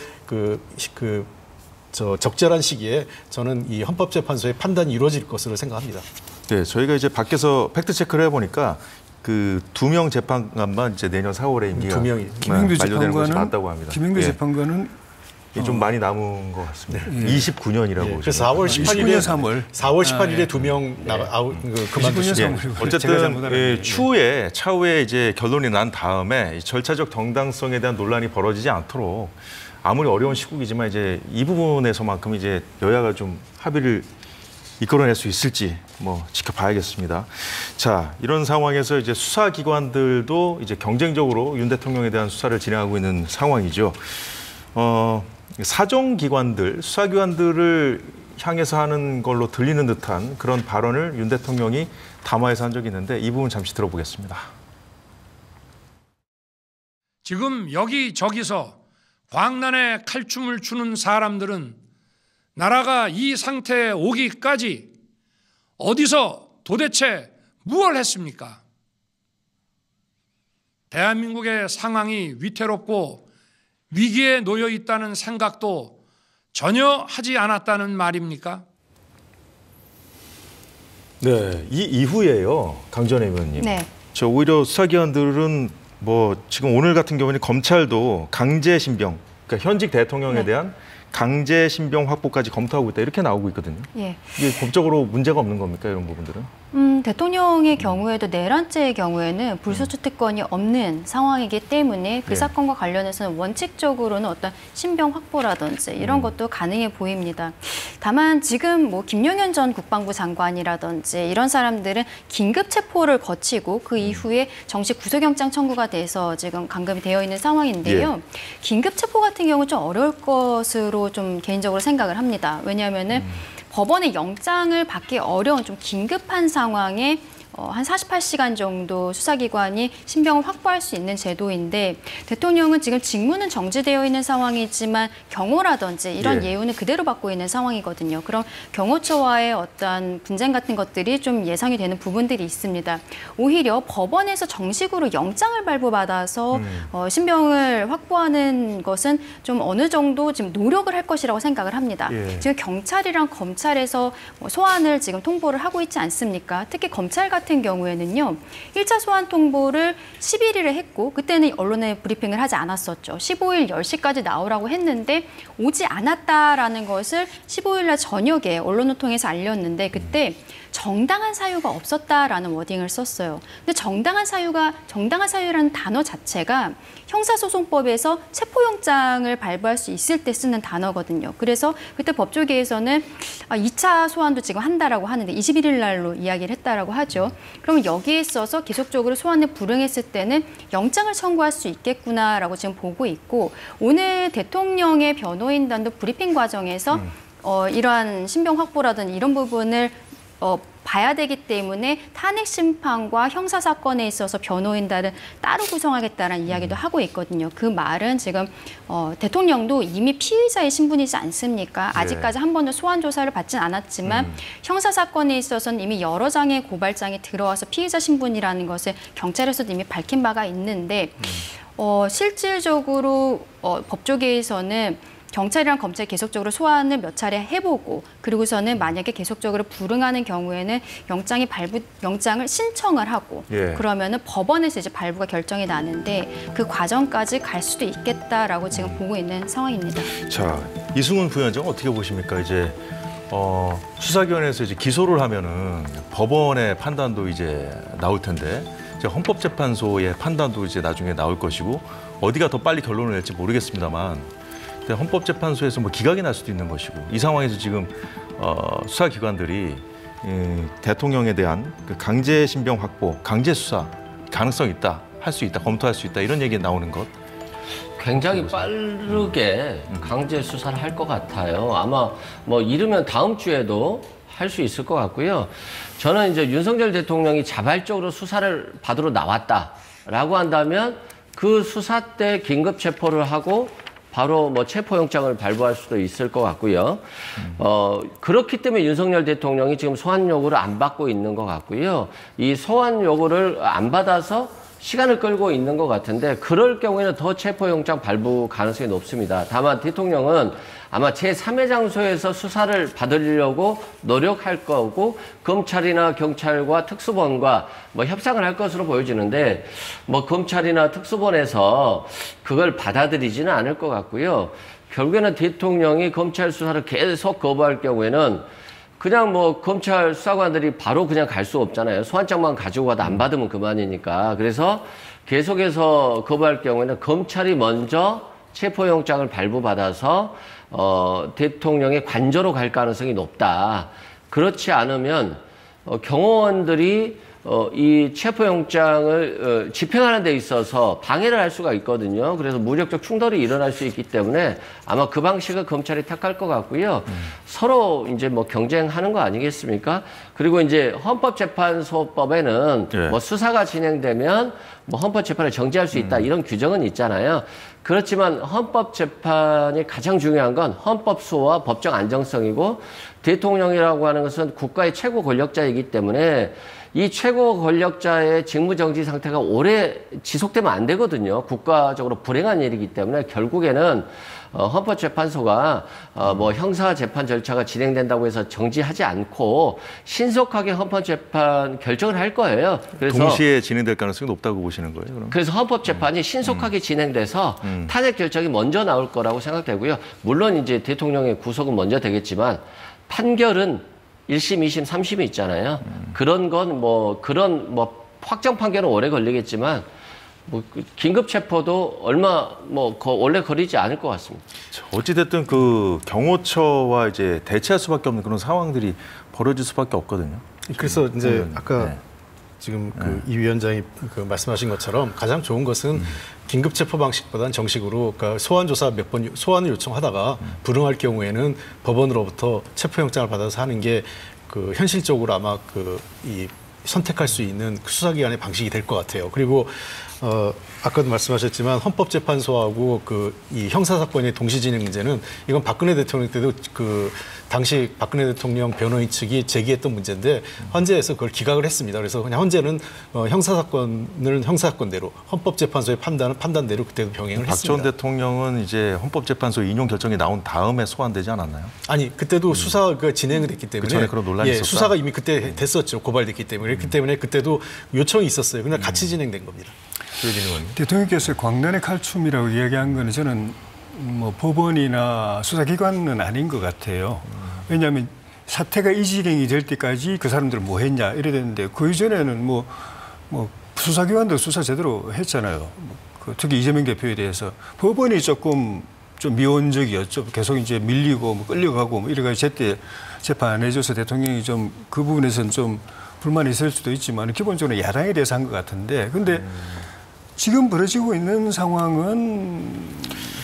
적절한 시기에 저는 이 헌법재판소의 판단이 이루어질 것으로 생각합니다. 네, 저희가 이제 밖에서 팩트 체크를 해보니까 그 2명 재판관만 이제 내년 4월에 임기가 2명이 김행도 만료되는 것이 재판관은 맞다고 합니다. 김행도 재판관은 좀 많이 남은 것 같습니다. 29년이라고. 그래서 4월 18일에 4월 18일에 2명 그만두시죠. 어쨌든 차후에 이제 결론이 난 다음에 절차적 정당성에 대한 논란이 벌어지지 않도록 아무리 어려운 시국이지만 이제 이 부분에서만큼 이제 여야가 좀 합의를 이끌어낼 수 있을지 뭐 지켜봐야겠습니다. 자, 이런 상황에서 이제 수사기관들도 이제 경쟁적으로 윤 대통령에 대한 수사를 진행하고 있는 상황이죠. 사정기관들, 수사기관들을 향해서 하는 걸로 들리는 듯한 그런 발언을 윤 대통령이 담화에서 한 적이 있는데 이 부분 잠시 들어보겠습니다. 지금 여기저기서 광란에 칼춤을 추는 사람들은 나라가 이 상태에 오기까지 어디서 도대체 무엇을 했습니까? 대한민국의 상황이 위태롭고 위기에 놓여 있다는 생각도 전혀 하지 않았다는 말입니까? 네, 이 이후에요, 강전혜 의원님. 네. 저 오히려 수사기관들은 뭐 지금 오늘 같은 경우는 검찰도 강제 신병, 그러니까 현직 대통령에 대한 강제 신병 확보까지 검토하고 있다 이렇게 나오고 있거든요. 예. 이게 법적으로 문제가 없는 겁니까, 이런 부분들은? 대통령의 경우에도 내란죄의 경우에는 불소추 특권이 없는 상황이기 때문에 그 사건과 관련해서는 원칙적으로는 어떤 신병 확보라든지 이런 것도 가능해 보입니다. 다만 지금 뭐 김용현 전 국방부 장관이라든지 이런 사람들은 긴급 체포를 거치고 그 이후에 정식 구속영장 청구가 돼서 지금 감금이 되어 있는 상황인데요. 긴급 체포 같은 경우는 좀 어려울 것으로 좀 개인적으로 생각을 합니다. 왜냐하면은 법원의 영장을 받기 어려운 좀 긴급한 상황에 한 48시간 정도 수사기관이 신병을 확보할 수 있는 제도인데 대통령은 지금 직무는 정지되어 있는 상황이지만 경호라든지 이런 예우는 그대로 받고 있는 상황이거든요. 그럼 경호처와의 어떤 분쟁 같은 것들이 좀 예상이 되는 부분들이 있습니다. 오히려 법원에서 정식으로 영장을 발부받아서 신병을 확보하는 것은 좀 어느 정도 지금 노력을 할 것이라고 생각을 합니다. 지금 경찰이랑 검찰에서 소환을 지금 통보를 하고 있지 않습니까? 특히 검찰 같은 경우에는요. 1차 소환 통보를 11일에 했고 그때는 언론에 브리핑을 하지 않았었죠. 15일 10시까지 나오라고 했는데 오지 않았다라는 것을 15일 날 저녁에 언론을 통해서 알렸는데 그때 정당한 사유가 없었다라는 워딩을 썼어요. 근데 정당한 사유라는 단어 자체가 형사소송법에서 체포영장을 발부할 수 있을 때 쓰는 단어거든요. 그래서 그때 법조계에서는 2차 소환도 지금 한다라고 하는데 21일 날로 이야기를 했다라고 하죠. 그러면 여기에 있어서 계속적으로 소환에 불응했을 때는 영장을 청구할 수 있겠구나라고 지금 보고 있고 오늘 대통령의 변호인단도 브리핑 과정에서 이러한 신병 확보라든지 이런 부분을 봐야 되기 때문에 탄핵 심판과 형사 사건에 있어서 변호인단을 따로 구성하겠다는 이야기도 하고 있거든요. 그 말은 지금 대통령도 이미 피의자의 신분이지 않습니까? 아직까지 한 번도 소환 조사를 받진 않았지만 형사 사건에 있어서는 이미 여러 장의 고발장이 들어와서 피의자 신분이라는 것을 경찰에서도 이미 밝힌 바가 있는데 실질적으로 법조계에서는 경찰이랑 검찰이 계속적으로 소환을 몇 차례 해보고 그리고서는 만약에 계속적으로 불응하는 경우에는 영장을 신청을 하고 그러면은 법원에서 이제 발부가 결정이 나는데 그 과정까지 갈 수도 있겠다라고 지금 보고 있는 상황입니다. 자, 이승훈 부위원장 어떻게 보십니까? 이제 수사기관에서 이제 기소를 하면은 법원의 판단도 이제 나올 텐데 이제 헌법재판소의 판단도 이제 나중에 나올 것이고 어디가 더 빨리 결론을 낼지 모르겠습니다만. 헌법재판소에서 뭐 기각이 날 수도 있는 것이고 이 상황에서 지금 수사기관들이 대통령에 대한 그 강제 신병 확보, 강제 수사 가능성 있다, 할 수 있다, 검토할 수 있다 이런 얘기 나오는 것. 굉장히 빠르게 강제 수사를 할 것 같아요. 아마 뭐 이르면 다음 주에도 할 수 있을 것 같고요. 저는 이제 윤석열 대통령이 자발적으로 수사를 받으러 나왔다라고 한다면 그 수사 때 긴급 체포를 하고 바로 뭐 체포영장을 발부할 수도 있을 것 같고요. 그렇기 때문에 윤석열 대통령이 지금 소환 요구를 안 받고 있는 것 같고요. 이 소환 요구를 안 받아서 시간을 끌고 있는 것 같은데 그럴 경우에는 더 체포영장 발부 가능성이 높습니다. 다만 대통령은 아마 제3의 장소에서 수사를 받으려고 노력할 거고 검찰이나 경찰과 특수본과 뭐 협상을 할 것으로 보여지는데 뭐 검찰이나 특수본에서 그걸 받아들이지는 않을 것 같고요. 결국에는 대통령이 검찰 수사를 계속 거부할 경우에는 그냥 뭐 검찰 수사관들이 바로 그냥 갈 수 없잖아요. 소환장만 가지고 가도 안 받으면 그만이니까. 그래서 계속해서 거부할 경우에는 검찰이 먼저 체포영장을 발부받아서 대통령의 관저로 갈 가능성이 높다. 그렇지 않으면 경호원들이 이 체포영장을 집행하는 데 있어서 방해를 할 수가 있거든요. 그래서 무력적 충돌이 일어날 수 있기 때문에 아마 그 방식을 검찰이 택할 것 같고요. 서로 이제 뭐 경쟁하는 거 아니겠습니까? 그리고 이제 헌법재판소법에는 뭐 수사가 진행되면 뭐 헌법재판을 정지할 수 있다 이런 규정은 있잖아요. 그렇지만 헌법재판이 가장 중요한 건 헌법수호와 법적 안정성이고 대통령이라고 하는 것은 국가의 최고 권력자이기 때문에 이 최고 권력자의 직무정지 상태가 오래 지속되면 안 되거든요. 국가적으로 불행한 일이기 때문에 결국에는 헌법재판소가 뭐 형사재판 절차가 진행된다고 해서 정지하지 않고 신속하게 헌법재판 결정을 할 거예요. 그래서 동시에 진행될 가능성이 높다고 보시는 거예요? 그럼? 그래서 헌법재판이 신속하게 진행돼서 탄핵 결정이 먼저 나올 거라고 생각되고요. 물론 이제 대통령의 구속은 먼저 되겠지만 판결은 1심, 2심, 3심이 있잖아요. 그런 건 뭐 그런 뭐 확정 판결은 오래 걸리겠지만 뭐 긴급 체포도 얼마 뭐 오래 걸리지 않을 것 같습니다. 어찌 됐든 그 경호처와 이제 대치할 수밖에 없는 그런 상황들이 벌어질 수밖에 없거든요. 그래서 이제 아까 지금 그 이 위원장이 그 말씀하신 것처럼 가장 좋은 것은 긴급 체포 방식보다는 정식으로 그러니까 소환 조사 몇 번 소환을 요청하다가 불응할 경우에는 법원으로부터 체포영장을 받아서 하는 게 그 현실적으로 아마 그 이 선택할 수 있는 수사기관의 방식이 될 것 같아요. 그리고 아까도 말씀하셨지만 헌법재판소하고 그 이 형사사건의 동시진행 문제는 이건 박근혜 대통령 때도 그 당시 박근혜 대통령 변호인 측이 제기했던 문제인데 헌재에서 그걸 기각을 했습니다. 그래서 그냥 헌재는 형사사건을 형사사건대로 헌법재판소의 판단대로 그때도 병행을 박 전 했습니다. 대통령은 이제 헌법재판소 인용 결정이 나온 다음에 소환되지 않았나요? 아니 그때도 수사가 진행을 했기 때문에 그 전에 그런 논란이 있었다? 수사가 이미 그때 됐었죠. 고발됐기 때문에. 그렇기 때문에 그때도 요청이 있었어요. 그냥 같이 진행된 겁니다. 대통령께서 광란의 칼춤이라고 이야기한 거는 저는 뭐 법원이나 수사기관은 아닌 것 같아요. 왜냐하면 사태가 이 지경이 될 때까지 그 사람들은 뭐 했냐 이래 되는데 그 이전에는 뭐 수사기관도 수사 제대로 했잖아요. 특히 이재명 대표에 대해서 법원이 조금 좀 미온적이었죠. 계속 이제 밀리고 뭐 끌려가고 뭐 이래가지고 제때 재판 안 해줘서 대통령이 좀 그 부분에서는 좀 불만이 있을 수도 있지만 기본적으로 야당에 대해서 한 것 같은데 근데 지금 벌어지고 있는 상황은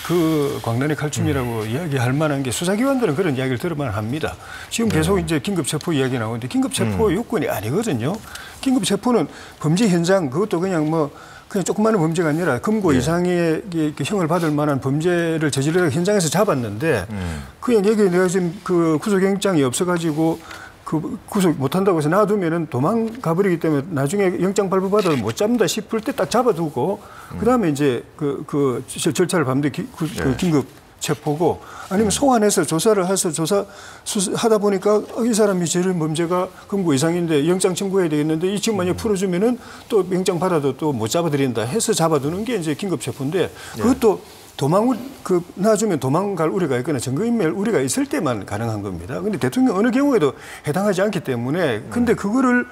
그 광란의 칼춤이라고 이야기할 만한 게 수사기관들은 그런 이야기를 들어만 합니다. 지금 계속 이제 긴급체포 이야기 나오는데 긴급체포 요건이 아니거든요. 긴급체포는 범죄 현장 그것도 그냥 조그마한 범죄가 아니라 금고 이상의 형을 받을 만한 범죄를 저지르다가 현장에서 잡았는데 그냥 여기 내가 지금 그 구속영장이 없어가지고 그 구속 못한다고 해서 놔두면은 도망가버리기 때문에 나중에 영장 발부받아도 못 잡는다 싶을 때 딱 잡아두고 그다음에 이제 그 절차를 밟는 긴급 체포고 아니면 소환해서 조사를 해서 하다 보니까 이 사람이 저런 범죄가 금고 이상인데 영장 청구해야 되겠는데 이 지금 만약 풀어주면은 또 영장 받아도 또 못 잡아들인다 해서 잡아두는 게 이제 긴급 체포인데 그것도 놔주면 도망갈 우려가 있거나 증거인멸 우려가 있을 때만 가능한 겁니다. 근데 대통령 어느 경우에도 해당하지 않기 때문에 근데 그거를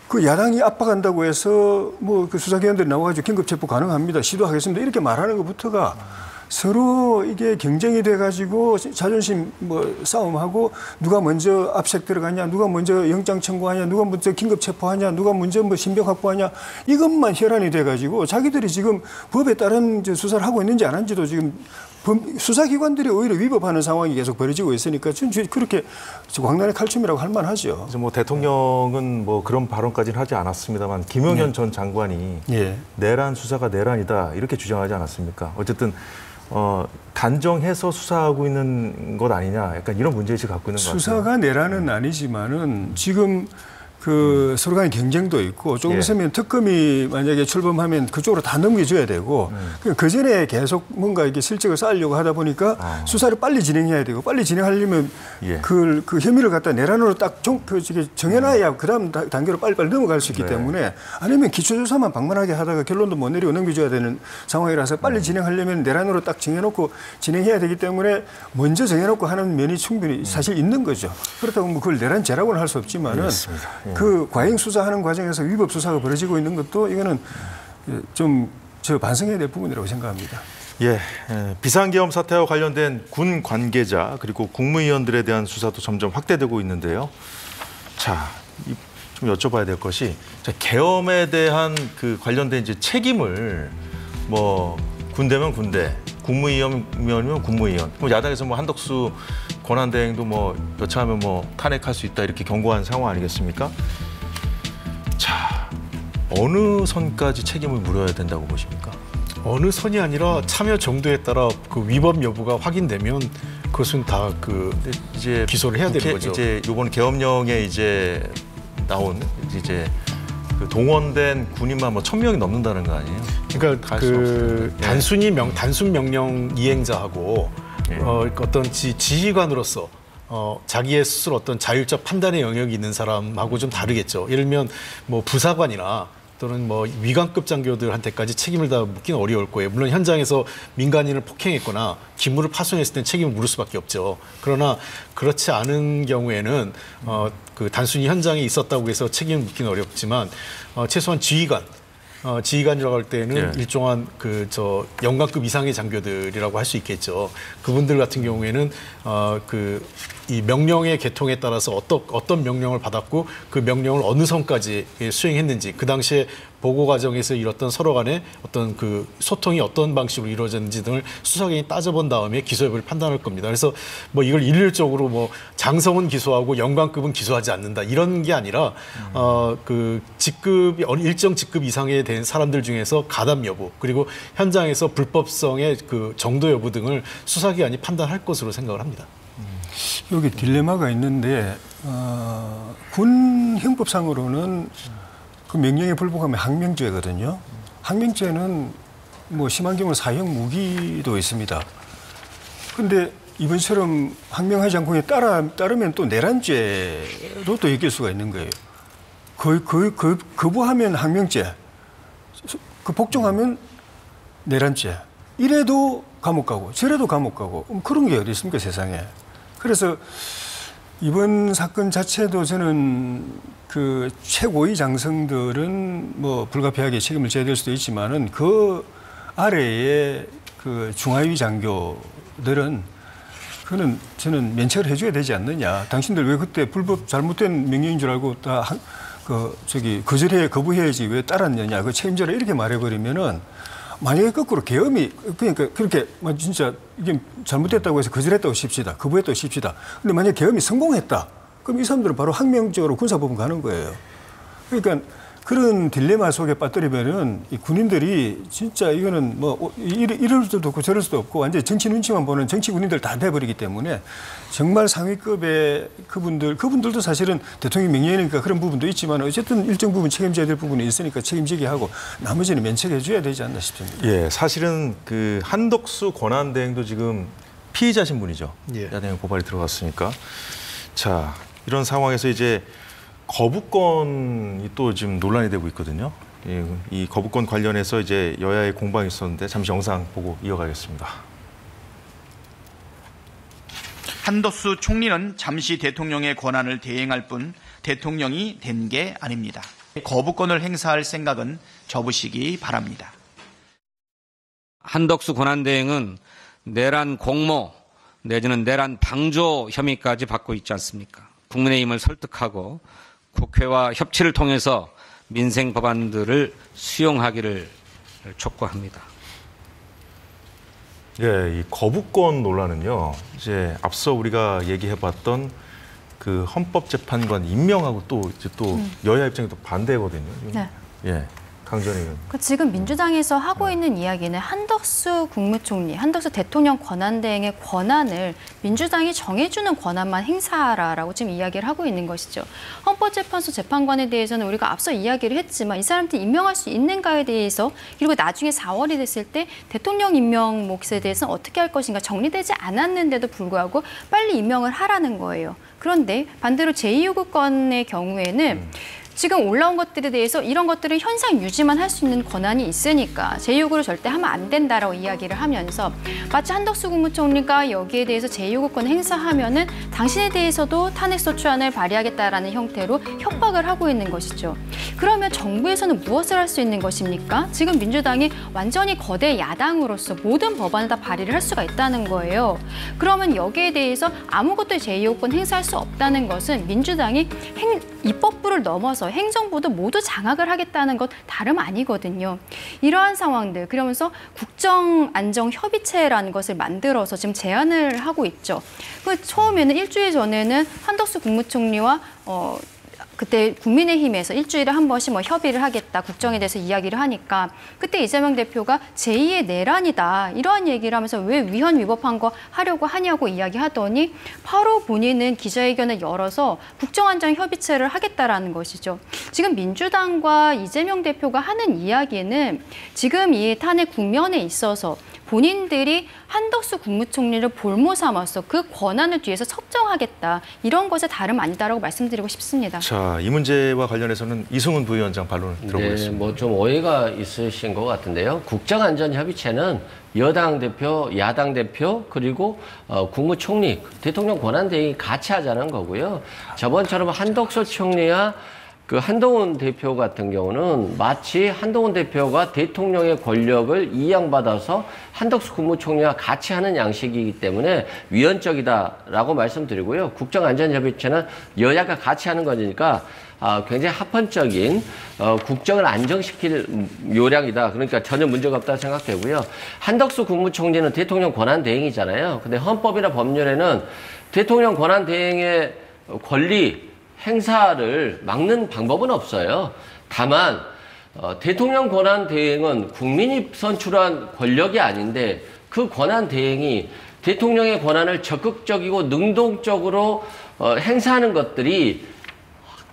그 야당이 압박한다고 해서 그 수사기관들이 나와가지고 긴급체포 가능합니다. 시도하겠습니다. 이렇게 말하는 것부터가 서로 이게 경쟁이 돼가지고 자존심 뭐 싸움하고 누가 먼저 압색 들어가냐, 누가 먼저 영장 청구하냐, 누가 먼저 긴급 체포하냐, 누가 먼저 뭐 신병 확보하냐, 이것만 혈안이 돼가지고 자기들이 지금 법에 따른 수사를 하고 있는지 안 한지도 지금 수사기관들이 오히려 위법하는 상황이 계속 벌어지고 있으니까 그렇게 광란의 칼춤이라고 할 만하죠. 뭐 대통령은 뭐 그런 발언까지는 하지 않았습니다만 김용현 전 장관이 내란 수사가 내란이다 이렇게 주장하지 않았습니까? 어쨌든 단정해서 수사하고 있는 것 아니냐, 약간 이런 문제의식을 갖고 있는 것 같아요. 수사가 내란은 아니지만은 지금 서로 간의 경쟁도 있고 조금 있으면 특검이 만약에 출범하면 그쪽으로 다 넘겨줘야 되고 그 전에 계속 뭔가 이게 실적을 쌓으려고 하다 보니까 수사를 빨리 진행해야 되고 빨리 진행하려면 그 혐의를 갖다 내란으로 딱 정해놔야 그다음 단계로 빨리빨리 넘어갈 수 있기 때문에 아니면 기초조사만 방만하게 하다가 결론도 못 내리고 넘겨줘야 되는 상황이라서 빨리 진행하려면 내란으로 딱 정해놓고 진행해야 되기 때문에 먼저 정해놓고 하는 면이 충분히 사실 있는 거죠. 그렇다고 뭐 그걸 내란죄라고는 할 수 없지만은 그 과잉 수사하는 과정에서 위법 수사가 벌어지고 있는 것도 이거는 좀 반성해야 될 부분이라고 생각합니다. 비상계엄 사태와 관련된 군 관계자 그리고 국무위원들에 대한 수사도 점점 확대되고 있는데요. 자, 좀 여쭤봐야 될 것이 계엄에 대한 그 관련된 이제 책임을 뭐 군대면 군대, 국무위원이면 국무위원, 야당에서 뭐 한덕수 권한대행도 뭐 여차하면 뭐 탄핵할 수 있다 이렇게 경고한 상황 아니겠습니까? 자, 어느 선까지 책임을 물어야 된다고 보십니까? 어느 선이 아니라 참여 정도에 따라 그 위법 여부가 확인되면 그것은 다 이제 기소를 해야 되는 거죠. 이제 이번 계엄령에 이제 나온 이제 그 동원된 군인만 뭐 1,000명이 넘는다는 거 아니에요? 그러니까 단순 명령 이행자하고 어떤 지휘관으로서 자기의 스스로 어떤 자율적 판단의 영역이 있는 사람하고 좀 다르겠죠. 예를 들면 뭐 부사관이나 또는 뭐 위관급 장교들한테까지 책임을 다 묻기는 어려울 거예요. 물론 현장에서 민간인을 폭행했거나 기물을 파손했을 때는 책임을 물을 수밖에 없죠. 그러나 그렇지 않은 경우에는 그 단순히 현장에 있었다고 해서 책임을 묻기는 어렵지만 최소한 지휘관이라고 할 때는 일종한 영관급 이상의 장교들이라고 할 수 있겠죠. 그분들 같은 경우에는 이 명령의 계통에 따라서 어떤 명령을 받았고 그 명령을 어느 선까지 수행했는지, 그 당시에 보고 과정에서 이뤘던 서로 간의 어떤 그 소통이 어떤 방식으로 이루어졌는지 등을 수사관이 따져본 다음에 기소 여부를 판단할 겁니다. 그래서 뭐 이걸 일률적으로 뭐 장성은 기소하고 영관급은 기소하지 않는다 이런 게 아니라 그 직급이 일정 직급 이상에 된 사람들 중에서 가담 여부 그리고 현장에서 불법성의 그 정도 여부 등을 수사기관이 판단할 것으로 생각을 합니다. 여기 딜레마가 있는데 군 형법상으로는 그 명령에 불복하면 항명죄거든요. 항명죄는 뭐 심한 경우 사형 무기도 있습니다. 그런데 이번처럼 항명하지 않고 따르면 또 내란죄로 또 이길 수가 있는 거예요. 거부하면 항명죄, 복종하면 내란죄. 이래도 감옥 가고 저래도 감옥 가고 그런 게 어디 있습니까 세상에. 그래서 이번 사건 자체도 저는 그 최고위 장성들은 뭐 불가피하게 책임을 져야 될 수도 있지만은 그 아래에 그 중하위 장교들은 그거는 저는 면책을 해줘야 되지 않느냐. 당신들 왜 그때 불법 잘못된 명령인 줄 알고 다 거부해야지 왜 따랐느냐. 그 책임져라 이렇게 말해버리면은 만약에 거꾸로 계엄이 그러니까 그렇게 진짜 이게 잘못됐다고 해서 거절했다고 칩시다. 거부했다고 칩시다. 근데 만약에 계엄이 성공했다. 그럼 이 사람들은 바로 항명적으로 군사법원 가는 거예요. 그러니까 그런 딜레마 속에 빠뜨리면은 이 군인들이 진짜 이거는 뭐 이럴 수도 없고 저럴 수도 없고 완전히 정치 눈치만 보는 정치 군인들 다 돼버리기 때문에 정말 상위급의 그분들도 사실은 대통령 명령이니까 그런 부분도 있지만 어쨌든 일정 부분 책임져야 될 부분이 있으니까 책임지게 하고 나머지는 면책해 줘야 되지 않나 싶습니다. 예, 사실은 그 한덕수 권한대행도 지금 피의자신 분이죠. 야당 고발이 들어갔으니까. 자, 이런 상황에서 이제 거부권이 또 지금 논란이 되고 있거든요. 이 거부권 관련해서 이제 여야의 공방이 있었는데 잠시 영상 보고 이어가겠습니다. 한덕수 총리는 잠시 대통령의 권한을 대행할 뿐 대통령이 된 게 아닙니다. 거부권을 행사할 생각은 접으시기 바랍니다. 한덕수 권한대행은 내란 공모 내지는 내란 방조 혐의까지 받고 있지 않습니까? 국민의힘을 설득하고 국회와 협치를 통해서 민생 법안들을 수용하기를 촉구합니다. 예, 이 거부권 논란은요. 이제 앞서 우리가 얘기해봤던 그 헌법재판관 임명하고 또 여야 입장이 또 반대거든요. 네. 예, 강전희 의원. 지금 민주당에서 하고 있는 이야기는 한덕수 국무총리, 한덕수 대통령 권한대행의 권한을 민주당이 정해주는 권한만 행사하라라고 지금 이야기를 하고 있는 것이죠. 헌법재판소 재판관에 대해서는 우리가 앞서 이야기를 했지만 이 사람들 임명할 수 있는가에 대해서 그리고 나중에 4월이 됐을 때 대통령 임명 몫에 대해서는 어떻게 할 것인가 정리되지 않았는데도 불구하고 빨리 임명을 하라는 거예요. 그런데 반대로 제2요구권의 경우에는 지금 올라온 것들에 대해서 이런 것들을 현상 유지만 할 수 있는 권한이 있으니까 제2요구를 절대 하면 안 된다라고 이야기를 하면서 마치 한덕수 국무총리가 여기에 대해서 제2요구권 행사하면은 당신에 대해서도 탄핵소추안을 발의하겠다라는 형태로 협박을 하고 있는 것이죠. 그러면 정부에서는 무엇을 할 수 있는 것입니까? 지금 민주당이 완전히 거대 야당으로서 모든 법안을 다 발의를 할 수가 있다는 거예요. 그러면 여기에 대해서 아무것도 제2요구권 행사할 수 없다는 것은 민주당이 입법부를 넘어서 행정부도 모두 장악을 하겠다는 것 다름 아니거든요. 이러한 상황들, 그러면서 국정안정협의체라는 것을 만들어서 지금 제안을 하고 있죠. 처음에는 일주일 전에는 한덕수 국무총리와 그때 국민의힘에서 일주일에 한 번씩 협의를 하겠다, 국정에 대해서 이야기를 하니까 그때 이재명 대표가 제2의 내란이다 이러한 얘기를 하면서 왜 위헌 위법한 거 하려고 하냐고 이야기하더니 바로 본인은 기자회견을 열어서 국정안정협의체를 하겠다라는 것이죠. 지금 민주당과 이재명 대표가 하는 이야기는 지금 이 탄핵 국면에 있어서 본인들이 한덕수 국무총리를 볼모 삼아서 그 권한을 뒤에서 첩정하겠다 이런 것에 다름 아니다라고 말씀드리고 싶습니다. 자, 이 문제와 관련해서는 이승훈 부위원장 반론을 들어보겠습니다. 네, 뭐 좀 오해가 있으신 것 같은데요. 국정안전협의체는 여당 대표, 야당 대표 그리고 국무총리, 대통령 권한대행이 같이 하자는 거고요. 저번처럼 한덕수 총리와 그 한동훈 대표 같은 경우는 마치 한동훈 대표가 대통령의 권력을 이양받아서 한덕수 국무총리와 같이 하는 양식이기 때문에 위헌적이다라고 말씀드리고요. 국정안전협의체는 여야가 같이 하는 거니까 굉장히 합헌적인 국정을 안정시킬 요량이다. 그러니까 전혀 문제가 없다고 생각되고요. 한덕수 국무총리는 대통령 권한대행이잖아요. 근데 헌법이나 법률에는 대통령 권한대행의 권리 행사를 막는 방법은 없어요. 다만 대통령 권한 대행은 국민이 선출한 권력이 아닌데 그 권한 대행이 대통령의 권한을 적극적이고 능동적으로 행사하는 것들이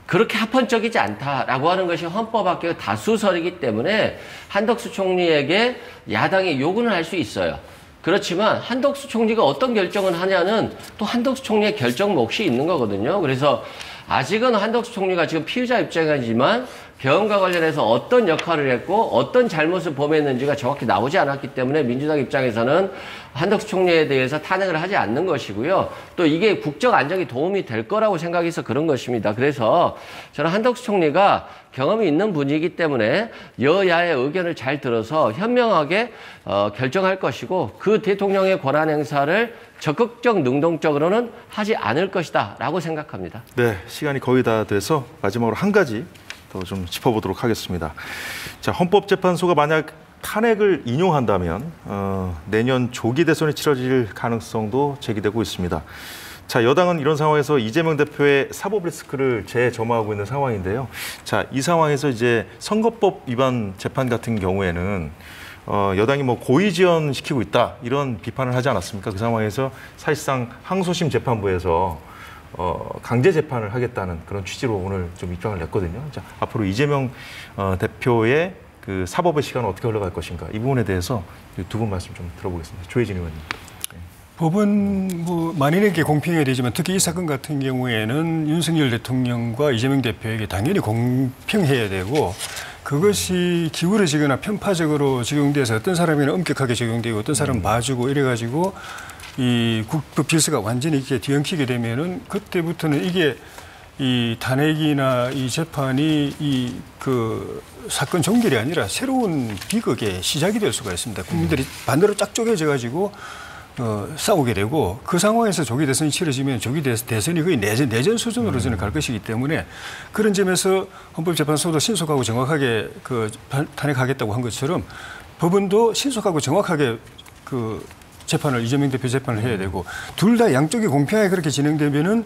그렇게 합헌적이지 않다라고 하는 것이 헌법학계의 다수설이기 때문에 한덕수 총리에게 야당이 요구는 할 수 있어요. 그렇지만 한덕수 총리가 어떤 결정을 하냐는 또 한덕수 총리의 결정 몫이 있는 거거든요. 그래서 아직은 한덕수 총리가 지금 피의자 입장이지만 병원과 관련해서 어떤 역할을 했고 어떤 잘못을 범했는지가 정확히 나오지 않았기 때문에 민주당 입장에서는 한덕수 총리에 대해서 탄핵을 하지 않는 것이고요. 또 이게 국정 안정에 도움이 될 거라고 생각해서 그런 것입니다. 그래서 저는 한덕수 총리가 경험이 있는 분이기 때문에 여야의 의견을 잘 들어서 현명하게 결정할 것이고 그 대통령의 권한 행사를 적극적 능동적으로는 하지 않을 것이다 라고 생각합니다. 네, 시간이 거의 다 돼서 마지막으로 한 가지 더 좀 짚어보도록 하겠습니다. 자, 헌법재판소가 만약 탄핵을 인용한다면 내년 조기 대선이 치러질 가능성도 제기되고 있습니다. 자, 여당은 이런 상황에서 이재명 대표의 사법 리스크를 재점화하고 있는 상황인데요. 자, 이 상황에서 이제 선거법 위반 재판 같은 경우에는 여당이 뭐 고의 지연시키고 있다 이런 비판을 하지 않았습니까? 그 상황에서 사실상 항소심 재판부에서 강제 재판을 하겠다는 그런 취지로 오늘 좀 입장을 냈거든요. 자, 앞으로 이재명 대표의 그 사법의 시간은 어떻게 흘러갈 것인가 이 부분에 대해서 두 분 말씀 좀 들어보겠습니다. 조혜진 의원님. 법은 뭐 만인에게 공평해야 되지만 특히 이 사건 같은 경우에는 윤석열 대통령과 이재명 대표에게 당연히 공평해야 되고 그것이 기울어지거나 편파적으로 적용돼서 어떤 사람에게는 엄격하게 적용되고 어떤 사람은 봐주고 이래가지고 이 국법 질서가 완전히 이렇게 뒤엉키게 되면은 그때부터는 이게 이 탄핵이나 이 재판이 이 그 사건 종결이 아니라 새로운 비극의 시작이 될 수가 있습니다. 국민들이 반대로 쫙 쪼개져 가지고 싸우게 되고 그 상황에서 조기 대선이 치러지면 조기 대선이 거의 내전 수준으로 저는 갈 것이기 때문에 그런 점에서 헌법재판소도 신속하고 정확하게 탄핵하겠다고 한 것처럼 법원도 신속하고 정확하게 재판을 이재명 대표 재판을 해야 되고 둘 다 양쪽이 공평하게 그렇게 진행되면은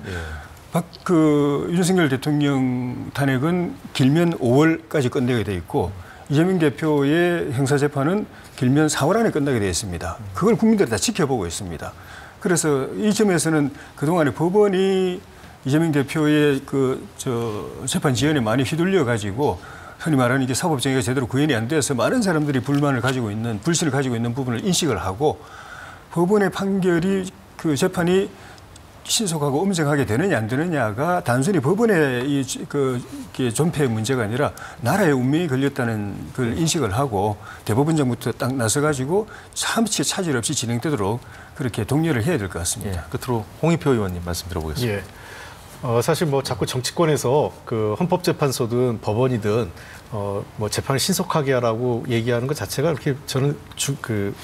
윤석열 대통령 탄핵은 길면 5월까지 끝내게 돼 있고 이재명 대표의 형사재판은 길면 4월 안에 끝나게 되어 있습니다. 그걸 국민들이 다 지켜보고 있습니다. 그래서 이 점에서는 그동안에 법원이 이재명 대표의 재판 지연에 많이 휘둘려 가지고 흔히 말하는 이게 사법정의가 제대로 구현이 안 돼서 많은 사람들이 불신을 가지고 있는 부분을 인식을 하고 법원의 판결이 재판이 신속하고 엄정하게 되느냐 안 되느냐가 단순히 법원의 존폐의 문제가 아니라 나라의 운명이 걸렸다는 걸 인식을 하고 대법원장부터 딱 나서가지고 참치 차질 없이 진행되도록 그렇게 독려를 해야 될 것 같습니다. 끝으로 홍익표 의원님 말씀 들어보겠습니다. 사실 자꾸 정치권에서 헌법재판소든 법원이든 재판을 신속하게 하라고 얘기하는 것 자체가 그렇게 저는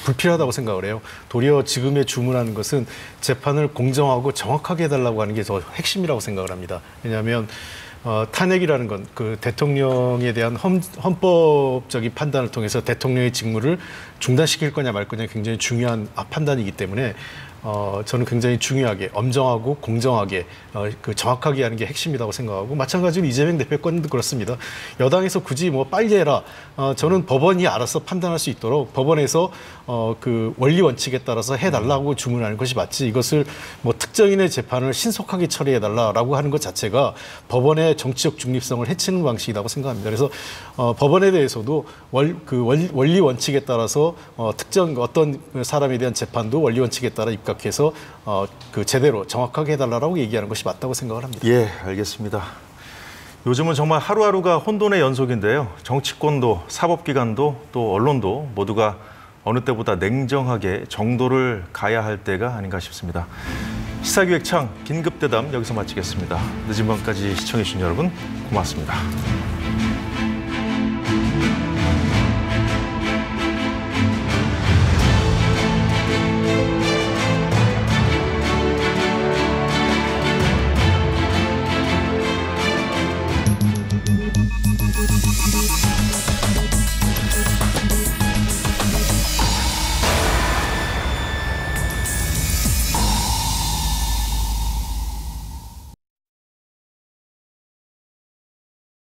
불필요하다고 생각을 해요. 도리어 지금의 주문하는 것은 재판을 공정하고 정확하게 해달라고 하는 게 더 핵심이라고 생각을 합니다. 왜냐하면 탄핵이라는 건 대통령에 대한 헌법적인 판단을 통해서 대통령의 직무를 중단시킬 거냐 말 거냐 굉장히 중요한 판단이기 때문에 저는 굉장히 중요하게 엄정하고 공정하게 정확하게 하는 게 핵심이라고 생각하고 마찬가지로 이재명 대표 건도 그렇습니다. 여당에서 굳이 빨리 해라. 저는 법원이 알아서 판단할 수 있도록 법원에서 원리 원칙에 따라서 해달라고 주문하는 것이 맞지 이것을 특정인의 재판을 신속하게 처리해달라고 하는 것 자체가 법원의 정치적 중립성을 해치는 방식이라고 생각합니다. 그래서 법원에 대해서도 원리 원칙에 따라서 특정 어떤 사람에 대한 재판도 원리 원칙에 따라 입각해서 제대로 정확하게 해달라고 얘기하는 것이 맞다고 생각을 합니다. 예, 알겠습니다. 요즘은 정말 하루하루가 혼돈의 연속인데요. 정치권도 사법기관도 또 언론도 모두가 어느 때보다 냉정하게 정도를 가야 할 때가 아닌가 싶습니다. 시사기획창 긴급대담 여기서 마치겠습니다. 늦은 밤까지 시청해주신 여러분 고맙습니다.